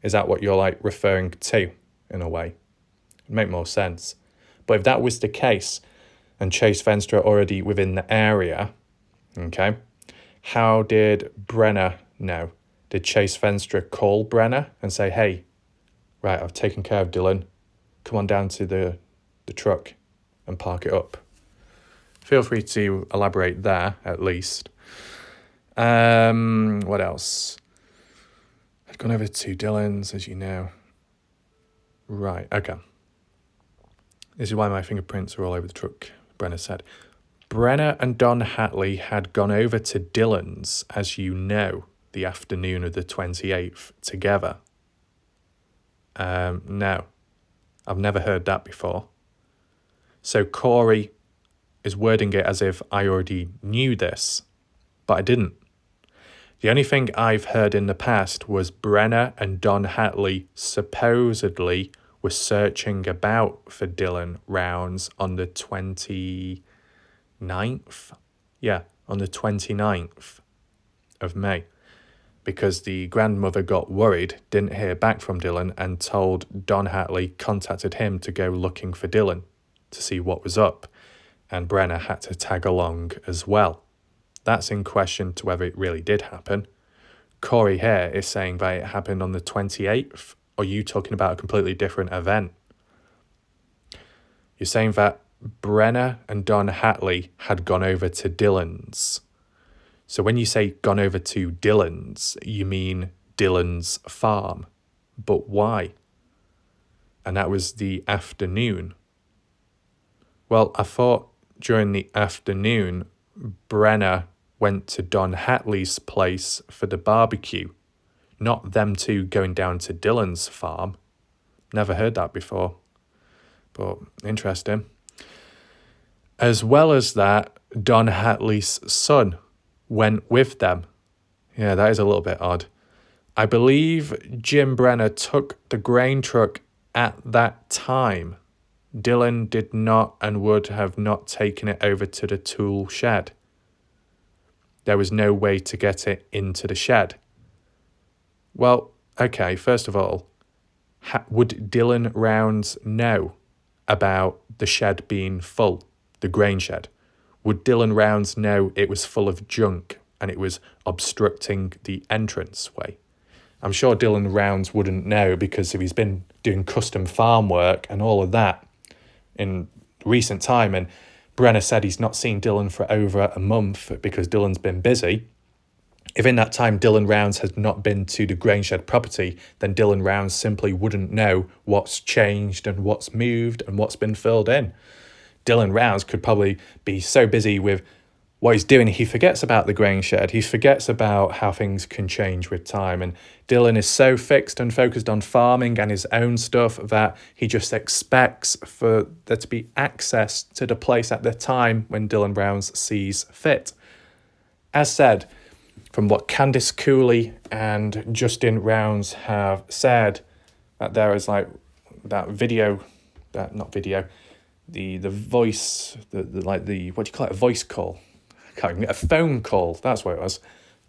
Is that what you're like referring to, in a way? It'd make more sense. But if that was the case, and Chase Venstra already within the area, okay, how did Brenner know? Did Chase Venstra call Brenner and say, hey, right, I've taken care of Dylan, come on down to the truck and park it up? Feel free to elaborate there, at least. What else? I'd gone over to Dylan's, as you know. Right, okay. This is why my fingerprints are all over the truck, Brenner said. Brenner and Don Hatley had gone over to Dylan's, as you know, the afternoon of the 28th together. No, I've never heard that before. So Corey is wording it as if I already knew this, but I didn't. The only thing I've heard in the past was Brenner and Don Hatley supposedly were searching about for Dylan Rounds on the 29th. Yeah, on the 29th of May. Because the grandmother got worried, didn't hear back from Dylan, and told Don Hatley contacted him to go looking for Dylan to see what was up. And Brenner had to tag along as well. That's in question to whether it really did happen. Corey here is saying that it happened on the 28th. Or are you talking about a completely different event? You're saying that Brenner and Don Hatley had gone over to Dylan's. So when you say gone over to Dylan's, you mean Dylan's farm. But why? And that was the afternoon. Well, I thought during the afternoon, Brenner went to Don Hatley's place for the barbecue. Not them two going down to Dylan's farm. Never heard that before. But interesting. As well as that, Don Hatley's son went with them. Yeah, that is a little bit odd. I believe Jim Brenner took the grain truck at that time. Dylan did not and would have not taken it over to the tool shed. There was no way to get it into the shed. Well, okay, first of all, would Dylan Rounds know about the shed being full, the grain shed? Would Dylan Rounds know it was full of junk and it was obstructing the entranceway? I'm sure Dylan Rounds wouldn't know because if he's been doing custom farm work and all of that in recent time, and Brenner said he's not seen Dylan for over a month because Dylan's been busy. If in that time Dylan Rounds had not been to the grain shed property, then Dylan Rounds simply wouldn't know what's changed and what's moved and what's been filled in. Dylan Rounds could probably be so busy with what he's doing, he forgets about the grain shed. He forgets about how things can change with time. And Dylan is so fixed and focused on farming and his own stuff that he just expects for there to be access to the place at the time when Dylan Rounds sees fit. As said, from what Candice Cooley and Justin Rounds have said, that there is like that video, that not video, the voice, the what do you call it, a voice call? A phone call, that's what it was.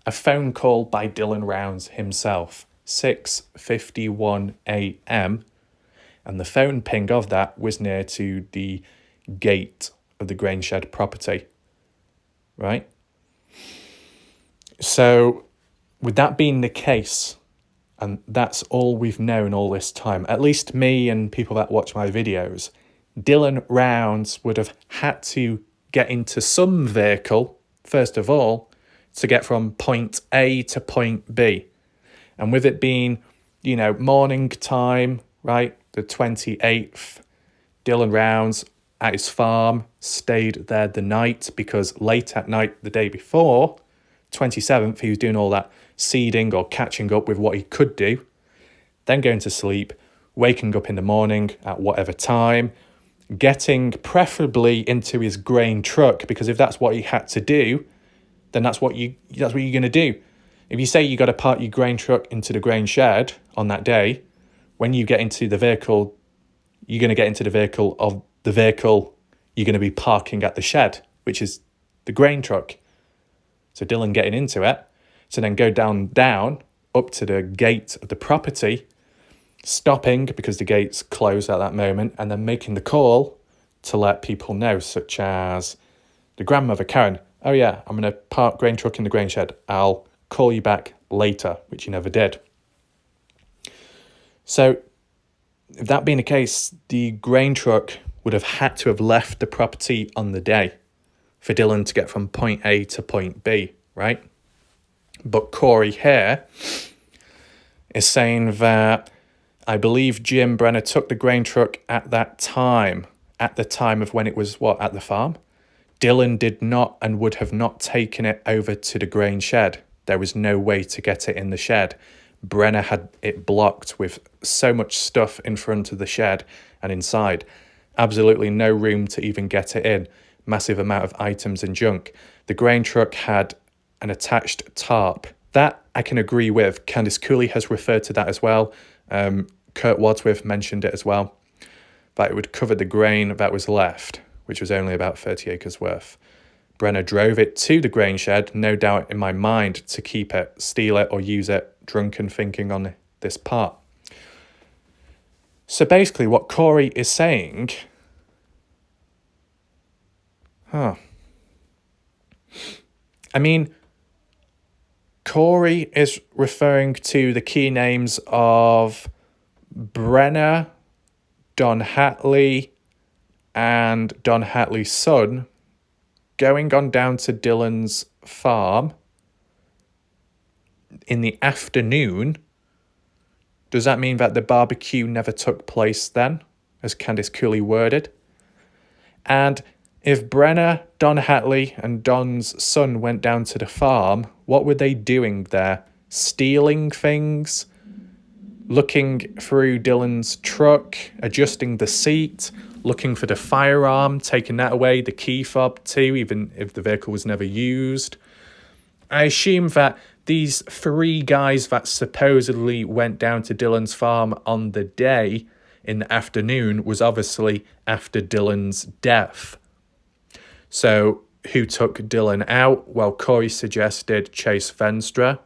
A phone call by Dylan Rounds himself, 6:51 a.m. And the phone ping of that was near to the gate of the grain shed property, right? So with that being the case, and that's all we've known all this time, at least me and people that watch my videos, Dylan Rounds would have had to get into some vehicle, first of all, to get from point A to point B. And with it being, morning time, right, the 28th, Dylan Rounds at his farm stayed there the night because late at night the day before, 27th, he was doing all that seeding or catching up with what he could do, then going to sleep, waking up in the morning at whatever time, getting preferably into his grain truck, because if that's what he had to do, then that's what you're going to do. If you say you got to park your grain truck into the grain shed on that day, when you get into the vehicle, you're going to get into the vehicle of the vehicle you're going to be parking at the shed, which is the grain truck. So Dylan getting into it, to then go down up to the gate of the property, stopping because the gate's closed at that moment, and then making the call to let people know, such as the grandmother, Karen, oh yeah, I'm going to park grain truck in the grain shed. I'll call you back later, which he never did. So if that being the case, the grain truck would have had to have left the property on the day for Dylan to get from point A to point B, right? But Corey here is saying that I believe Jim Brenner took the grain truck at that time, at the time of when it was, at the farm? Dylan did not and would have not taken it over to the grain shed. There was no way to get it in the shed. Brenner had it blocked with so much stuff in front of the shed and inside. Absolutely no room to even get it in. Massive amount of items and junk. The grain truck had an attached tarp. That I can agree with. Candice Cooley has referred to that as well. Kurt Wadsworth mentioned it as well. That it would cover the grain that was left, which was only about 30 acres worth. Brenner drove it to the grain shed, no doubt in my mind, to keep it, steal it, or use it, drunken thinking on this part. So basically what Corey is saying... I mean, Corey is referring to the key names of Brenner, Don Hatley, and Don Hatley's son going on down to Dylan's farm in the afternoon. Does that mean that the barbecue never took place then, as Candice Cooley worded? And if Brenner, Don Hatley, and Don's son went down to the farm, what were they doing there? Stealing things? Looking through Dylan's truck, adjusting the seat, looking for the firearm, taking that away, the key fob too, even if the vehicle was never used. I assume that these three guys that supposedly went down to Dylan's farm on the day in the afternoon was obviously after Dylan's death. So who took Dylan out? Well, Corey suggested Chase Venstra.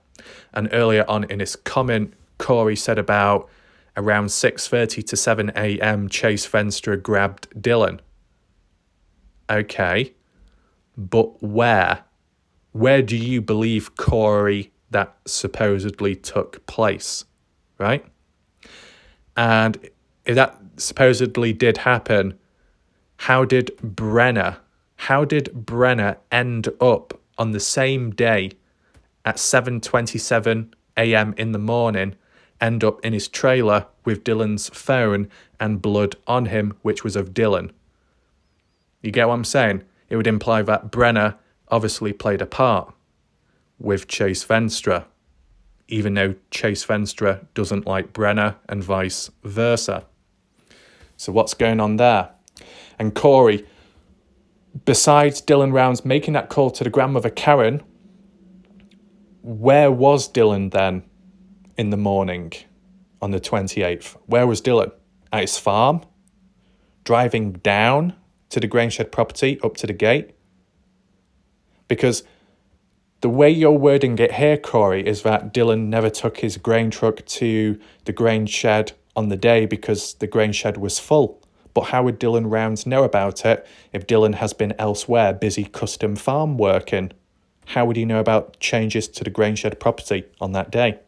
And earlier on in his comment, Corey said about around 6:30 to 7 a.m. Chase Venstra grabbed Dylan. Okay, but where? Where do you believe, Corey, that supposedly took place, right? And if that supposedly did happen, how did Brenner end up on the same day at 7:27 a.m. in the morning, end up in his trailer with Dylan's phone and blood on him, which was of Dylan? You get what I'm saying? It would imply that Brenner obviously played a part with Chase Venstra, even though Chase Venstra doesn't like Brenner and vice versa. So what's going on there? And Corey, besides Dylan Rounds making that call to the grandmother Karen, where was Dylan then in the morning on the 28th? Where was Dylan? At his farm? Driving down to the grain shed property, up to the gate? Because the way you're wording it here, Corey, is that Dylan never took his grain truck to the grain shed on the day because the grain shed was full. But how would Dylan Rounds know about it if Dylan has been elsewhere, busy custom farm working? How would he know about changes to the grain shed property on that day?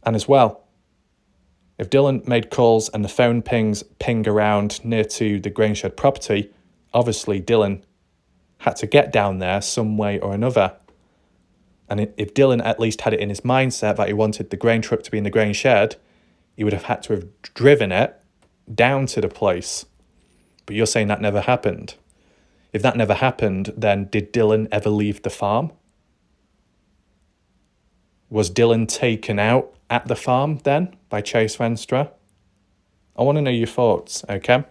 And as well, if Dylan made calls and the phone ping around near to the grain shed property, obviously Dylan had to get down there some way or another. And if Dylan at least had it in his mindset that he wanted the grain truck to be in the grain shed, He would have had to have driven it down to the place. But you're saying that never happened. If that never happened, then did Dylan ever leave the farm? Was Dylan taken out at the farm then by Chase Venstra? I want to know your thoughts, okay?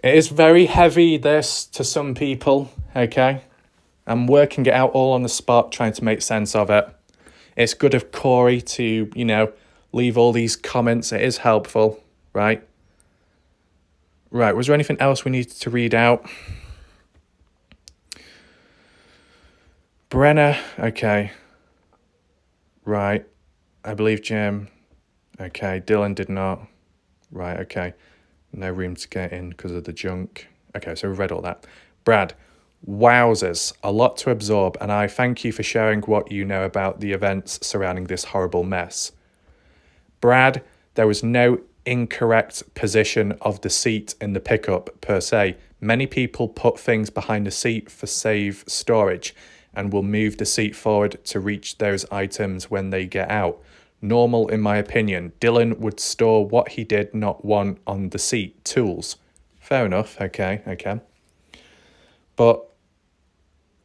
It is very heavy, this, to some people, okay? I'm working it out all on the spot, trying to make sense of it. It's good of Corey to, leave all these comments. It is helpful, right? Right, was there anything else we needed to read out? Brenner, okay. Right, I believe Jim. Okay, Dylan did not. Right, okay. No room to get in because of the junk. Okay, so we've read all that. Brad, wowzers, a lot to absorb, and I thank you for sharing what you know about the events surrounding this horrible mess. Brad, there was no incorrect position of the seat in the pickup per se. Many people put things behind the seat for safe storage and will move the seat forward to reach those items when they get out. Normal in my opinion. Dylan would store what he did not want on the seat. Tools. Fair enough. Okay. But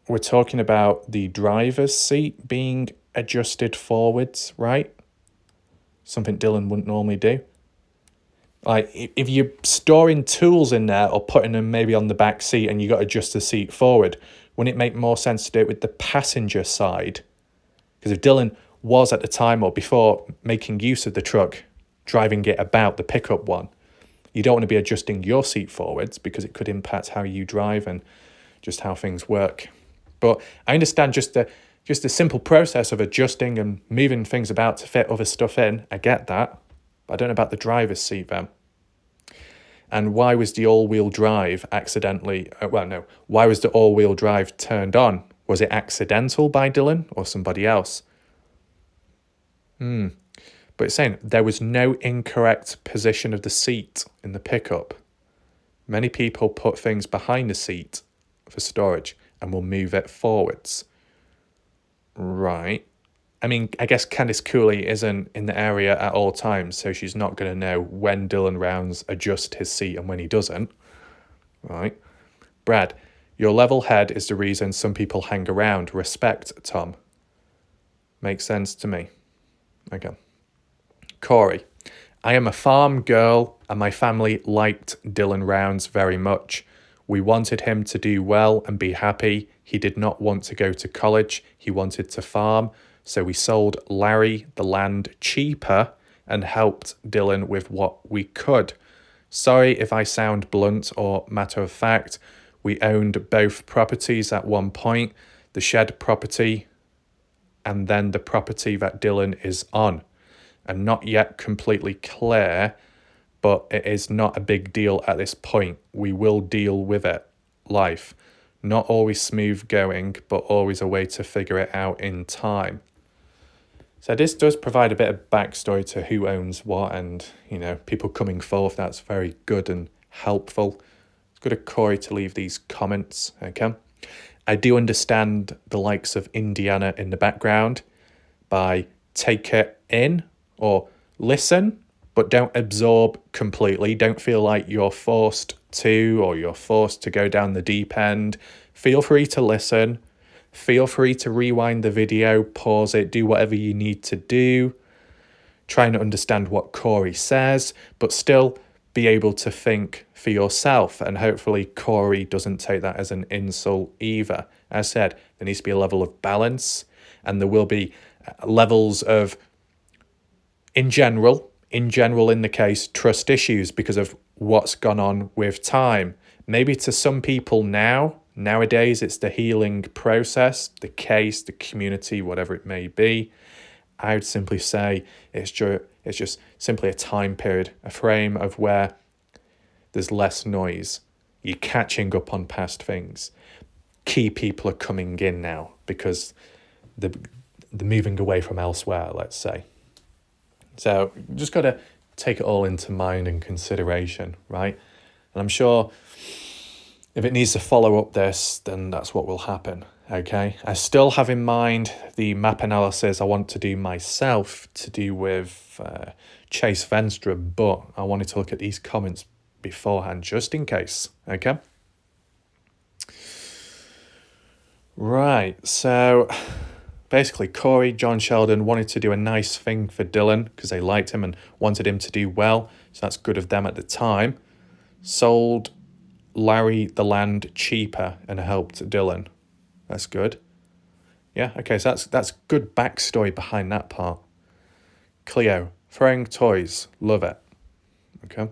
we're talking about the driver's seat being adjusted forwards, right? Something Dylan wouldn't normally do. Like, if you're storing tools in there or putting them maybe on the back seat and you got to adjust the seat forward, wouldn't it make more sense to do it with the passenger side? Because if Dylan was at the time or before making use of the truck, driving it about the pickup one, you don't want to be adjusting your seat forwards because it could impact how you drive and just how things work. But I understand just the simple process of adjusting and moving things about to fit other stuff in. I get that. But I don't know about the driver's seat then. And why was the all-wheel drive why was the all-wheel drive turned on? Was it accidental by Dylan or somebody else? But it's saying there was no incorrect position of the seat in the pickup. Many people put things behind the seat for storage and will move it forwards. Right. I mean, I guess Candice Cooley isn't in the area at all times, so she's not going to know when Dylan Rounds adjusts his seat and when he doesn't. Right. Brad, your level head is the reason some people hang around. Respect, Tom. Makes sense to me. Okay. Corey, I am a farm girl and my family liked Dylan Rounds very much. We wanted him to do well and be happy. He did not want to go to college. He wanted to farm. So we sold Larry the land cheaper and helped Dylan with what we could. Sorry if I sound blunt or matter of fact. We owned both properties at one point, the shed property and then the property that Dylan is on. I'm not yet completely clear, but it is not a big deal at this point. We will deal with it. Life. Not always smooth going, but always a way to figure it out in time. So this does provide a bit of backstory to who owns what and, people coming forth. That's very good and helpful. It's good of Corey to leave these comments, okay? I do understand the likes of Indiana in the background by take it in or listen, but don't absorb completely. Don't feel like you're forced to or you're forced to go down the deep end. Feel free to listen. Feel free to rewind the video, pause it, do whatever you need to do. Try and understand what Corey says, but still be able to think for yourself. And hopefully Corey doesn't take that as an insult either. As I said, there needs to be a level of balance and there will be levels of, in general in the case, trust issues because of what's gone on with time. Maybe to some people nowadays, it's the healing process, the case, the community, whatever it may be. I would simply say it's just simply a time period, a frame of where there's less noise. You're catching up on past things. Key people are coming in now because they're moving away from elsewhere, let's say. So just got to take it all into mind and consideration, right? And I'm sure if it needs to follow up this, then that's what will happen. Okay, I still have in mind the map analysis I want to do myself to do with Chase Venstre, but I wanted to look at these comments beforehand just in case. Okay. Right, so basically Corey, John Sheldon wanted to do a nice thing for Dylan because they liked him and wanted him to do well, so that's good of them at the time. Sold Larry the land cheaper and helped Dylan. That's good. Yeah, okay, so that's good backstory behind that part. Cleo, throwing toys, love it. Okay.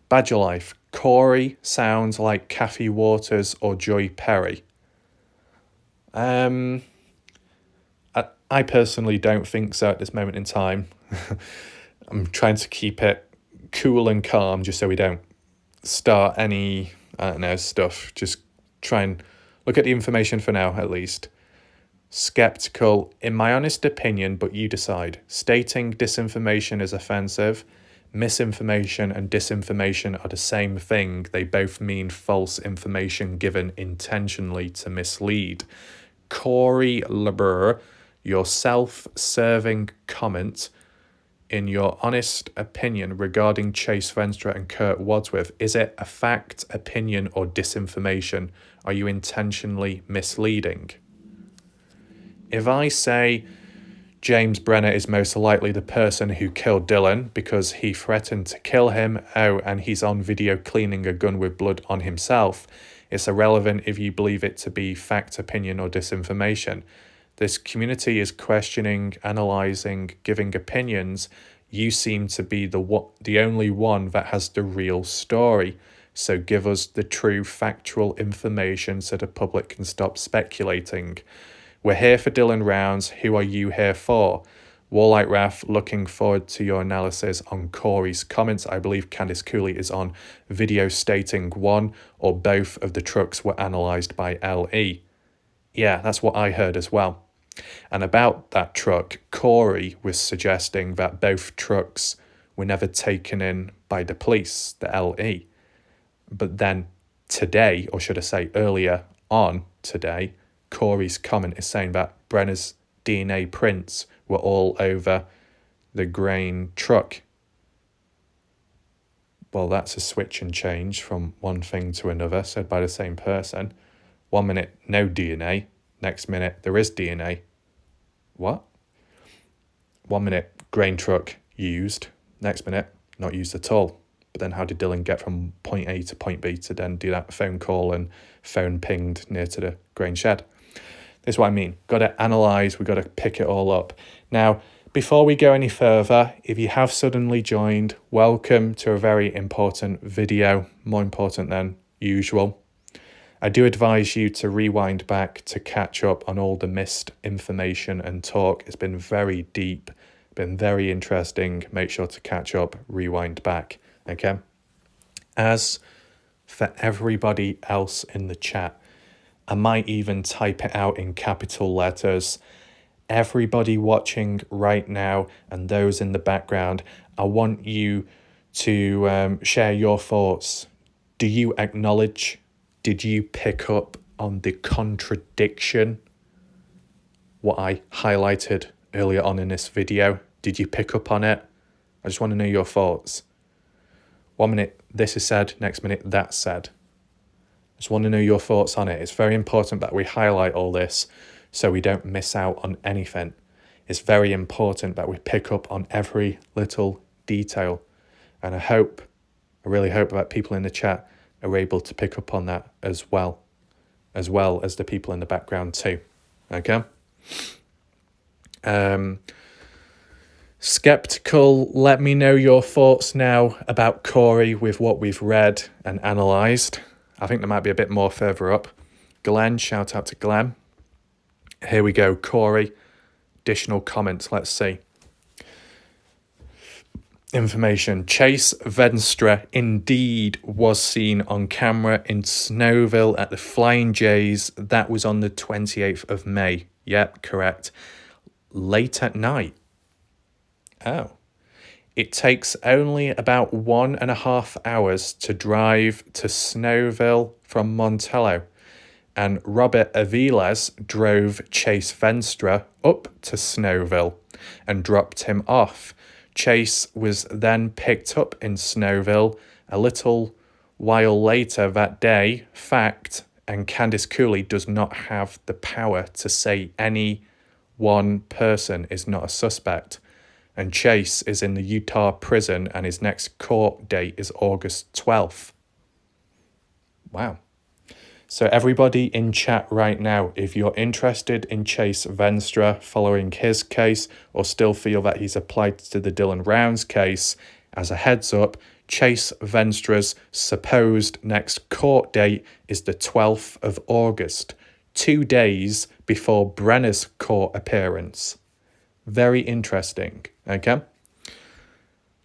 Badger Life, Corey sounds like Kathy Waters or Joy Perry. I personally don't think so at this moment in time. I'm trying to keep it cool and calm just so we don't start any, I don't know, stuff. Just try and look at the information for now, at least. Skeptical, in my honest opinion, but you decide. Stating disinformation is offensive. Misinformation and disinformation are the same thing. They both mean false information given intentionally to mislead. Corey LeBur, your self-serving comment, in your honest opinion regarding Chase Venstre and Kurt Wadsworth, is it a fact, opinion, or disinformation? Are you intentionally misleading? If I say James Brenner is most likely the person who killed Dylan because he threatened to kill him, and he's on video cleaning a gun with blood on himself, it's irrelevant if you believe it to be fact, opinion, or disinformation. This community is questioning, analysing, giving opinions. You seem to be the only one that has the real story. So give us the true factual information so the public can stop speculating. We're here for Dylan Rounds. Who are you here for? Warlight Raff, looking forward to your analysis on Corey's comments. I believe Candice Cooley is on video stating one or both of the trucks were analysed by LE. Yeah, that's what I heard as well. And about that truck, Corey was suggesting that both trucks were never taken in by the police, the LE. But then today, or should I say earlier on today, Corey's comment is saying that Brenner's DNA prints were all over the grain truck. Well, that's a switch and change from one thing to another, said by the same person. 1 minute, no DNA. Next minute, there is DNA. What? 1 minute, grain truck used. Next minute, not used at all. But then how did Dylan get from point A to point B to then do that phone call and phone pinged near to the grain shed? This is what I mean. Got to analyse, we've got to pick it all up. Now, before we go any further, if you have suddenly joined, welcome to a very important video, more important than usual. I do advise you to rewind back to catch up on all the missed information and talk. It's been very deep, been very interesting. Make sure to catch up, rewind back, okay? As for everybody else in the chat, I might even type it out in capital letters. Everybody watching right now and those in the background, I want you to share your thoughts. Do you acknowledge? Did you pick up on the contradiction? What I highlighted earlier on in this video? Did you pick up on it? I just want to know your thoughts. 1 minute this is said, next minute that's said. I just want to know your thoughts on it. It's very important that we highlight all this so we don't miss out on anything. It's very important that we pick up on every little detail. And I really hope that people in the chat are able to pick up on that as well as the people in the background too. Okay? Skeptical, let me know your thoughts now about Corey with what we've read and analysed. I think there might be a bit more further up. Glenn, shout out to Glenn. Here we go, Corey. Additional comments, let's see. Information. Chase Venstre indeed was seen on camera in Snowville at the Flying J's. That was on the 28th of May. Yep, correct. Late at night. Oh. It takes only about 1.5 hours to drive to Snowville from Montello. and Robert Aviles drove Chase Venstre up to Snowville and dropped him off. Chase was then picked up in Snowville a little while later that day. Fact, and Candice Cooley does not have the power to say any one person is not a suspect. And Chase is in the Utah prison and his next court date is August 12th. Wow. So everybody in chat right now, if you're interested in Chase Venstre following his case or still feel that he's applied to the Dylan Rounds case, as a heads up, Chase Venstre's supposed next court date is the 12th of August, 2 days before Brenner's court appearance. Very interesting, okay?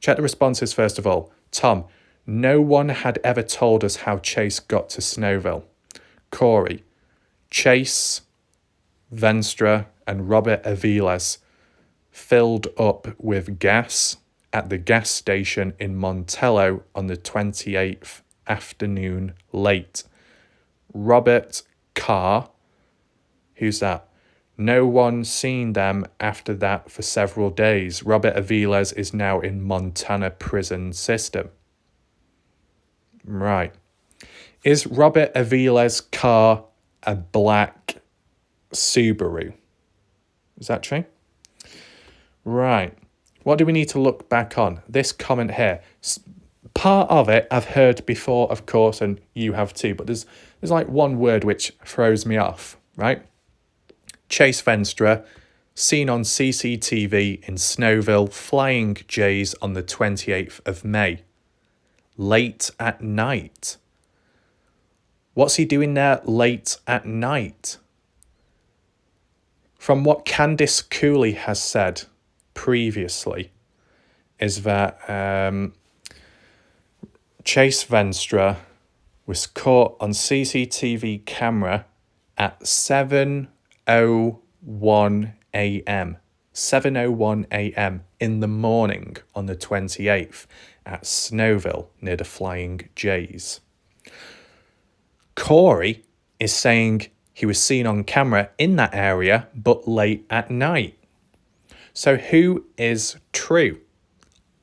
Check the responses first of all. Tom, no one had ever told us how Chase got to Snowville. Corey, Chase, Venstre, and Robert Aviles filled up with gas at the gas station in Montello on the 28th afternoon late. Robert Carr, who's that? No one seen them after that for several days. Robert Aviles is now in Montana prison system. Right. Is Robert Aviles' car a black Subaru? Is that true? Right. What do we need to look back on? This comment here. Part of it I've heard before, of course, and you have too, but there's like one word which throws me off, right? Chase Venstre, seen on CCTV in Snowville, flying J's on the 28th of May. Late at night. What's he doing there late at night? From what Candice Cooley has said previously, is that Chase Venstre was caught on CCTV camera at 7:01 a.m. 7:01 a.m. in the morning on the 28th at Snowville near the Flying J's. Corey is saying he was seen on camera in that area, but late at night. So who is true?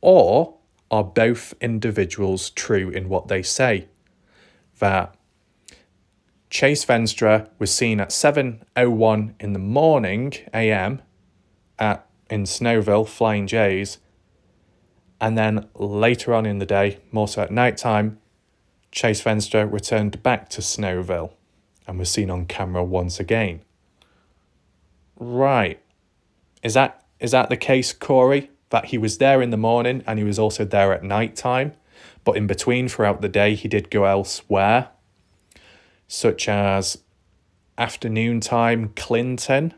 Or are both individuals true in what they say? That Chase Venstre was seen at 7:01 in the morning a.m. in Snowville, Flying J's, and then later on in the day, more so at night time, Chase Venstre returned back to Snowville and was seen on camera once again. Right. Is that the case, Corey? That he was there in the morning and he was also there at night time, but in between throughout the day he did go elsewhere, such as afternoon time Clinton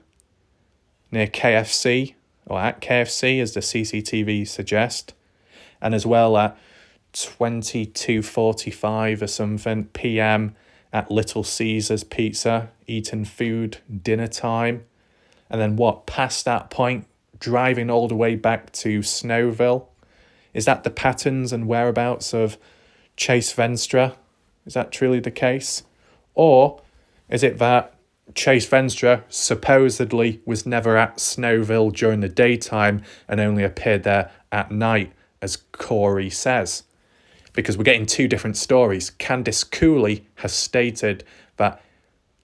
near KFC, or at KFC as the CCTV suggest, and as well at 22:45 or something p.m. at Little Caesars Pizza, eating food, dinner time. And then past that point, driving all the way back to Snowville? Is that the patterns and whereabouts of Chase Venstre? Is that truly the case? Or is it that Chase Venstre supposedly was never at Snowville during the daytime and only appeared there at night, as Corey says? Because we're getting two different stories. Candice Cooley has stated that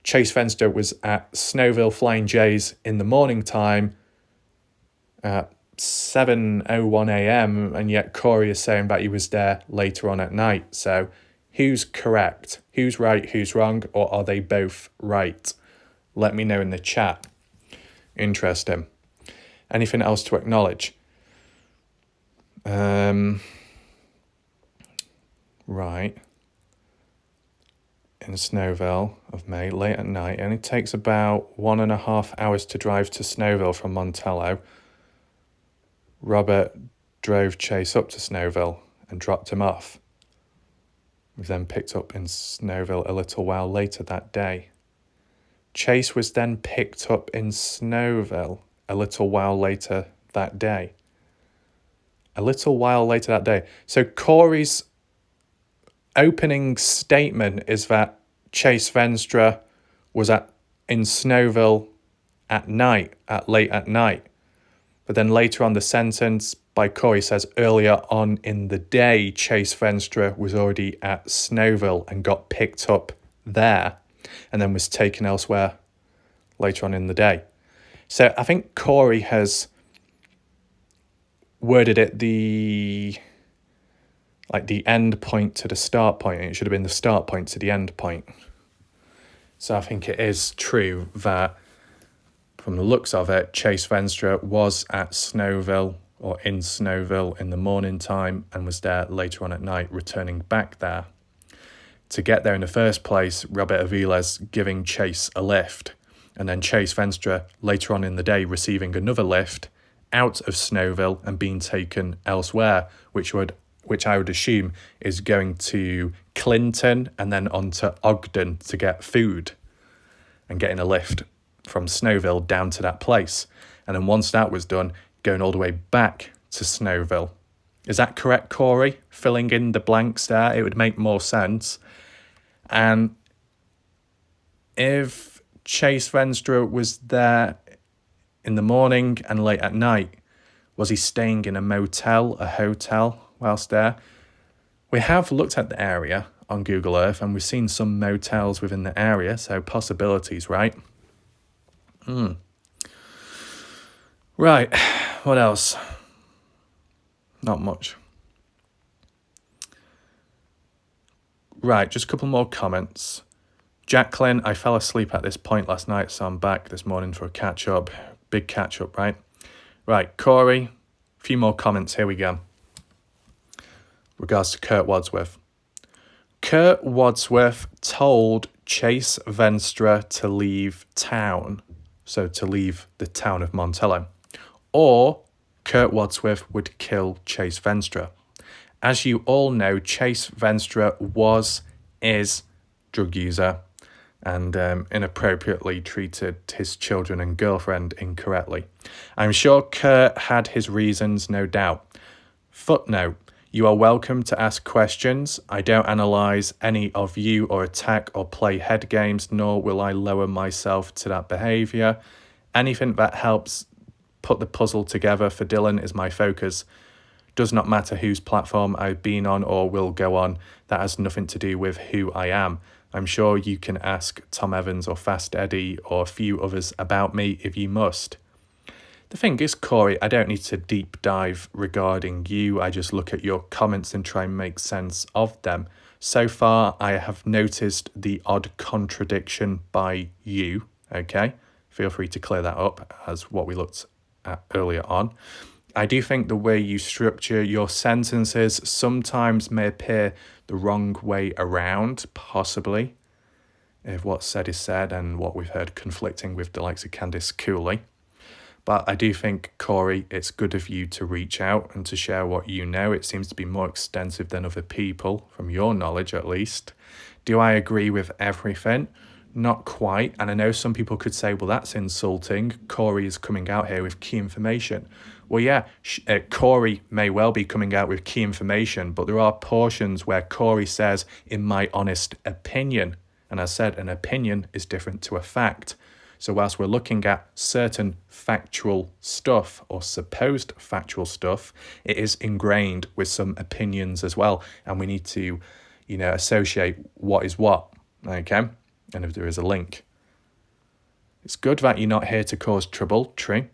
Chase Venstre was at Snowville Flying J's in the morning time at 7:01 a.m. and yet Corey is saying that he was there later on at night. So who's correct? Who's right? Who's wrong? Or are they both right? Let me know in the chat. Interesting. Anything else to acknowledge? Right. In Snowville of May, late at night. It only takes about 1.5 hours to drive to Snowville from Montello. Robert drove Chase up to Snowville and dropped him off. He was then picked up in Snowville a little while later that day. Chase was then picked up in Snowville a little while later that day. A little while later that day. So Corey's opening statement is that Chase Venstre was in Snowville at late at night. But then later on, the sentence by Corey says earlier on in the day, Chase Venstra was already at Snowville and got picked up there and then was taken elsewhere later on in the day. So I think Corey has worded it the end point to the start point, and it should have been the start point to the end point. So I think it is true that from the looks of it, Chase Venstra was at Snowville or in Snowville in the morning time and was there later on at night, returning back there. To get there in the first place, Robert Aviles giving Chase a lift, and then Chase Venstra later on in the day receiving another lift out of Snowville and being taken elsewhere, which I would assume is going to Clinton and then on to Ogden to get food, and getting a lift from Snowville down to that place. And then once that was done, going all the way back to Snowville. Is that correct, Corey? Filling in the blanks there, it would make more sense. And if Chase Venstra was there in the morning and late at night, was he staying in a motel, a hotel whilst there? We have looked at the area on Google Earth and we've seen some motels within the area, so possibilities, right? Right, what else? Not much. Right, just a couple more comments. Jacqueline, I fell asleep at this point last night, so I'm back this morning for a catch-up. Big catch-up, right? Right, Corey, a few more comments, here we go. Regards to Kurt Wadsworth. Kurt Wadsworth told Chase Venstra to leave town, so to leave the town of Montello, or Kurt Wadsworth would kill Chase Venstra. As you all know, Chase Venstra is drug user and inappropriately treated his children and girlfriend incorrectly. I'm sure Kurt had his reasons, no doubt. Footnote, you are welcome to ask questions. I don't analyse any of you or attack or play head games, nor will I lower myself to that behaviour. Anything that helps put the puzzle together for Dylan is my focus. Does not matter whose platform I've been on or will go on. That has nothing to do with who I am. I'm sure you can ask Tom Evans or Fast Eddie or a few others about me if you must. The thing is, Corey, I don't need to deep dive regarding you. I just look at your comments and try and make sense of them. So far, I have noticed the odd contradiction by you, okay? Feel free to clear that up as what we looked at earlier on. I do think the way you structure your sentences sometimes may appear the wrong way around, possibly, if what's said is said and what we've heard conflicting with the likes of Candice Cooley. But I do think, Corey, it's good of you to reach out and to share what you know. It seems to be more extensive than other people, from your knowledge at least. Do I agree with everything? Not quite. And I know some people could say, well, that's insulting. Corey is coming out here with key information. Well, yeah, Corey may well be coming out with key information, but there are portions where Corey says, in my honest opinion. And as I said, an opinion is different to a fact. So whilst we're looking at certain factual stuff or supposed factual stuff, it is ingrained with some opinions as well. And we need to, associate what is what, okay? And if there is a link. It's good that you're not here to cause trouble, true.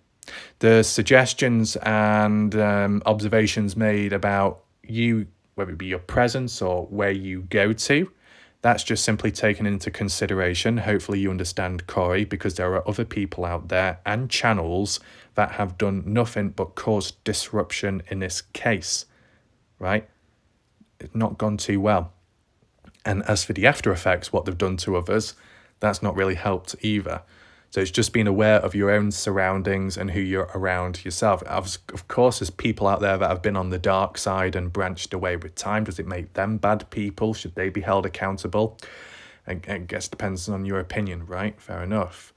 The suggestions and observations made about you, whether it be your presence or where you go to, that's just simply taken into consideration. Hopefully you understand, Corey, because there are other people out there and channels that have done nothing but cause disruption in this case, right? It's not gone too well. And as for the after effects, what they've done to others, that's not really helped either. So it's just being aware of your own surroundings and who you're around yourself. Of course, there's people out there that have been on the dark side and branched away with time. Does it make them bad people? Should they be held accountable? I guess it depends on your opinion, right? Fair enough.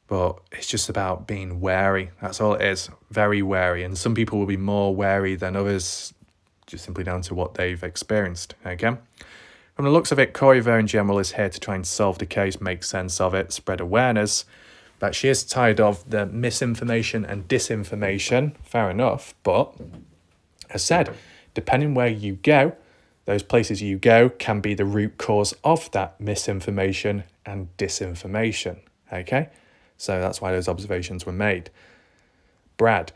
But it's just about being wary. That's all it is. Very wary. And some people will be more wary than others, just simply down to what they've experienced. Okay? From the looks of it, Corey Vaughan General is here to try and solve the case, make sense of it, spread awareness. But she is tired of the misinformation and disinformation, fair enough. But as said, depending where you go, those places you go can be the root cause of that misinformation and disinformation. Okay? So that's why those observations were made. Brad,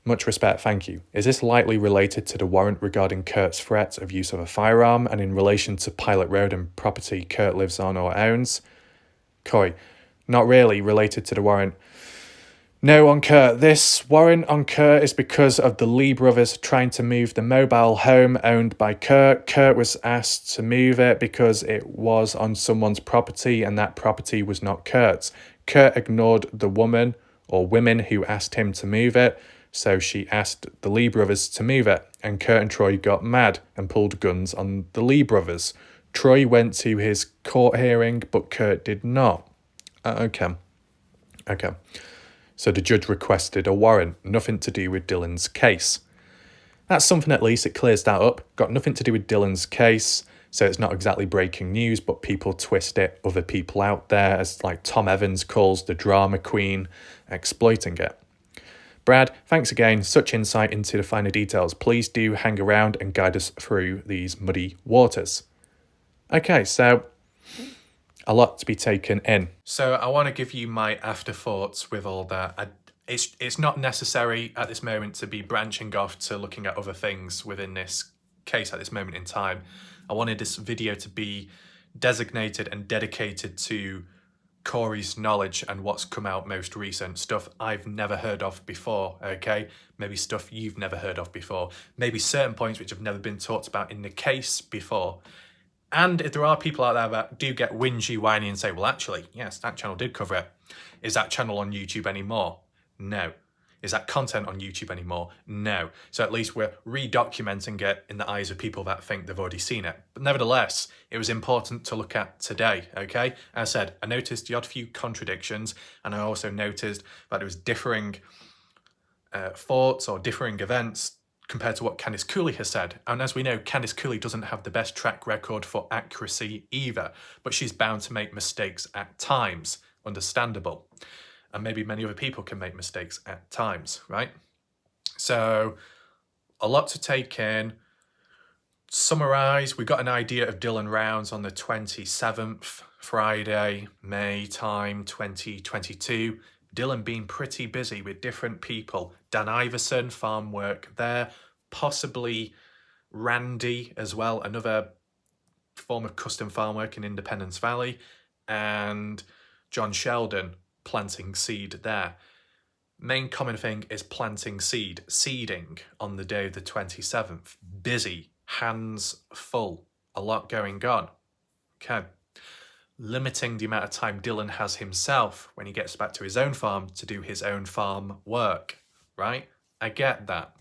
much respect, thank you. Is this likely related to the warrant regarding Kurt's threat of use of a firearm and in relation to Pilot Road and property Kurt lives on or owns? Corey, not really related to the warrant. No, on Kurt. This warrant on Kurt is because of the Lee brothers trying to move the mobile home owned by Kurt. Kurt was asked to move it because it was on someone's property and that property was not Kurt's. Kurt ignored the woman or women who asked him to move it, so she asked the Lee brothers to move it, and Kurt and Troy got mad and pulled guns on the Lee brothers. Troy went to his court hearing, but Kurt did not. Okay. So the judge requested a warrant, nothing to do with Dylan's case. That's something, at least, it clears that up. Got nothing to do with Dylan's case, so it's not exactly breaking news, but people twist it, other people out there, as like Tom Evans calls the drama queen, exploiting it. Brad, thanks again, such insight into the finer details. Please do hang around and guide us through these muddy waters. Okay, so a lot to be taken in. So I want to give you my afterthoughts with all that. It's not necessary at this moment to be branching off to looking at other things within this case at this moment in time. I wanted this video to be designated and dedicated to Corey's knowledge and what's come out most recent, stuff I've never heard of before, okay? Maybe stuff you've never heard of before. Maybe certain points which have never been talked about in the case before. And if there are people out there that do get whingy, whiny and say, well, actually, yes, that channel did cover it. Is that channel on YouTube anymore? No. Is that content on YouTube anymore? No. So at least we're redocumenting it in the eyes of people that think they've already seen it. But nevertheless, it was important to look at today, okay? As I said, I noticed the odd few contradictions, and I also noticed that there was differing thoughts or differing events compared to what Candice Cooley has said. And as we know, Candice Cooley doesn't have the best track record for accuracy either, but she's bound to make mistakes at times, understandable. And maybe many other people can make mistakes at times, right? So a lot to take in. Summarize, we got an idea of Dylan Rounds on the 27th, Friday, May time 2022. Dylan being pretty busy with different people. Dan Iverson, farm work there. Possibly Randy as well, another form of custom farm work in Independence Valley. And John Sheldon planting seed there. Main common thing is planting seed, seeding on the day of the 27th. Busy, hands full, a lot going on. Okay. Limiting the amount of time Dylan has himself when he gets back to his own farm to do his own farm work, right? I get that.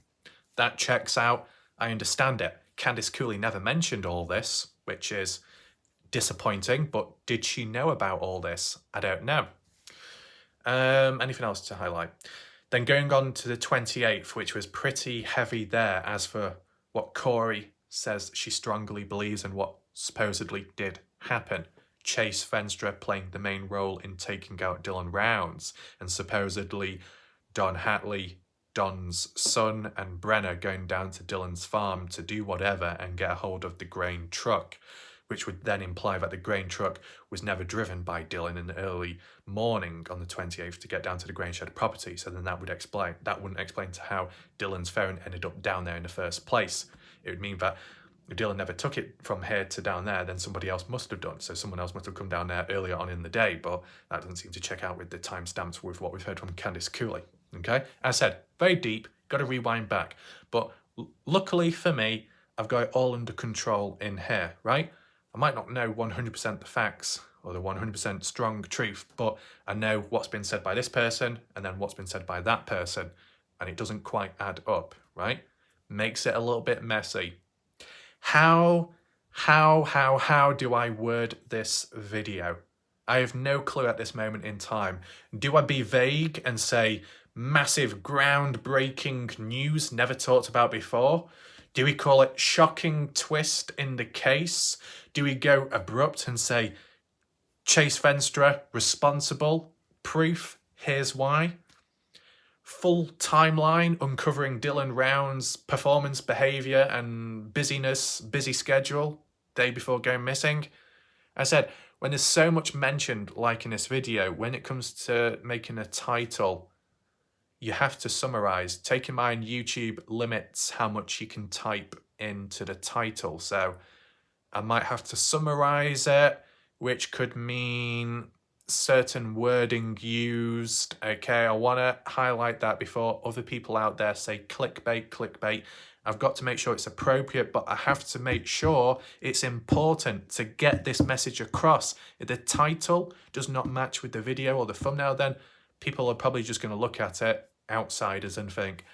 That checks out. I understand it. Candice Cooley never mentioned all this, which is disappointing, but did she know about all this? I don't know. Anything else to highlight? Then going on to the 28th, which was pretty heavy there as for what Corey says she strongly believes and what supposedly did happen. Chase Venstra playing the main role in taking out Dylan Rounds, and supposedly Don Hatley, Don's son, and Brenner going down to Dylan's farm to do whatever and get a hold of the grain truck, which would then imply that the grain truck was never driven by Dylan in the early morning on the 28th to get down to the grain shed property. So then that wouldn't explain to how Dylan's phone ended up down there in the first place. It would mean that if Dylan never took it from here to down there, then somebody else must have done. So someone else must have come down there earlier on in the day, but that doesn't seem to check out with the timestamps with what we've heard from Candice Cooley. Okay? As I said, very deep, got to rewind back. But luckily for me, I've got it all under control in here, right? I might not know 100% the facts or the 100% strong truth, but I know what's been said by this person and then what's been said by that person, and it doesn't quite add up, right? Makes it a little bit messy. How do I word this video? I have no clue at this moment in time. Do I be vague and say massive groundbreaking news never talked about before? Do we call it shocking twist in the case? Do we go abrupt and say, Chase Venstre responsible? Proof, here's why. Full timeline uncovering Dylan Round's performance behaviour and busy schedule, day before going missing. I said, when there's so much mentioned, like in this video, when it comes to making a title, you have to summarise. Take in mind, YouTube limits how much you can type into the title. So I might have to summarise it, which could mean certain wording used. Okay, I want to highlight that before other people out there say clickbait. I've got to make sure it's appropriate, but I have to make sure it's important to get this message across. If the title does not match with the video or the thumbnail, then people are probably just going to look at it, outsiders, and think,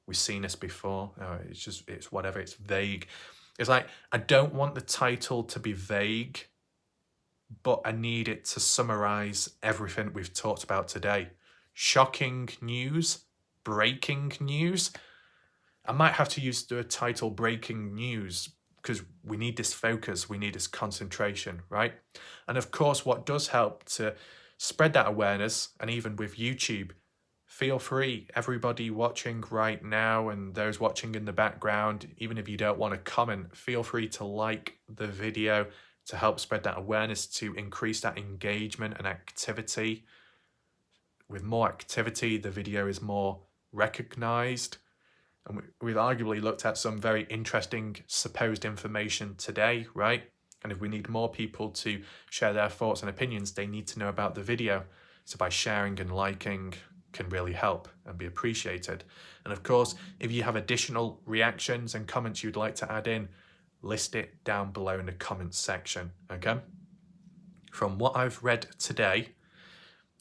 we've seen this before. Oh, it's whatever, it's vague. It's like, I don't want the title to be vague, but I need it to summarize everything we've talked about today. Shocking news, breaking news. I might have to use the title breaking news because we need this focus, we need this concentration, right? And of course, what does help to spread that awareness, and even with YouTube, feel free, everybody watching right now and those watching in the background, even if you don't want to comment, feel free to like the video to help spread that awareness, to increase that engagement and activity. With more activity, the video is more recognized. And we've arguably looked at some very interesting supposed information today, right? And if we need more people to share their thoughts and opinions, they need to know about the video. So by sharing and liking can really help and be appreciated. And of course, if you have additional reactions and comments you'd like to add in, list it down below in the comments section, okay? From what I've read today,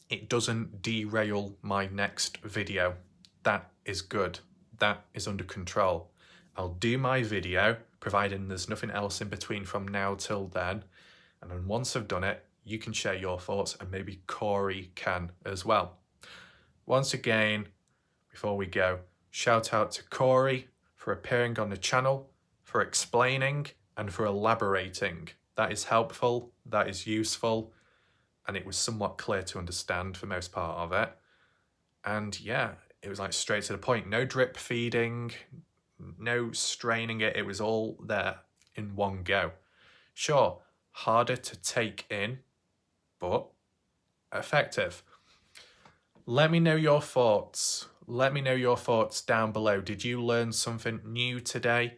it doesn't derail my next video. That is good. That is under control. I'll do my video, providing there's nothing else in between from now till then. And then once I've done it, you can share your thoughts, and maybe Corey can as well. Once again, before we go, shout out to Corey for appearing on the channel, for explaining and for elaborating. That is helpful, that is useful, and it was somewhat clear to understand for most part of it. And yeah, it was like straight to the point. No drip feeding, no straining it. It was all there in one go. Sure, harder to take in, but effective. Let me know your thoughts. Let me know your thoughts down below. Did you learn something new today?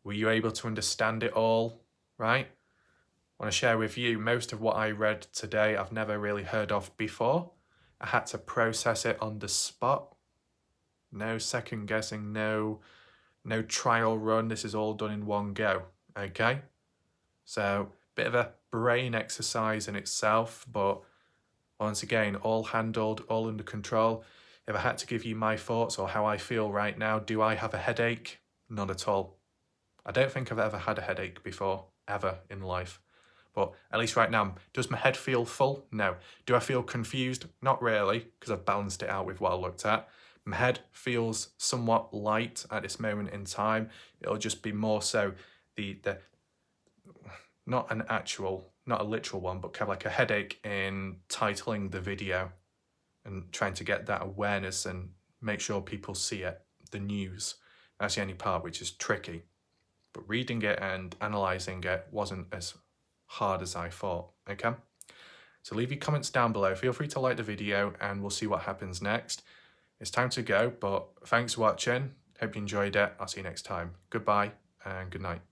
Were you able to understand it all, right? I want to share with you most of what I read today I've never really heard of before. I had to process it on the spot. No second guessing, no trial run. This is all done in one go, okay? So, bit of a brain exercise in itself, but once again, all handled, all under control. If I had to give you my thoughts or how I feel right now, do I have a headache? None at all. I don't think I've ever had a headache before, ever in life. But at least right now, does my head feel full? No. Do I feel confused? Not really, because I've balanced it out with what I looked at. My head feels somewhat light at this moment in time. It'll just be more so the not a literal one, but kind of like a headache in titling the video and trying to get that awareness and make sure people see it, the news. That's the only part which is tricky. But reading it and analysing it wasn't as hard as I thought, okay? So leave your comments down below. Feel free to like the video and we'll see what happens next. It's time to go, but thanks for watching. Hope you enjoyed it. I'll see you next time. Goodbye and good night.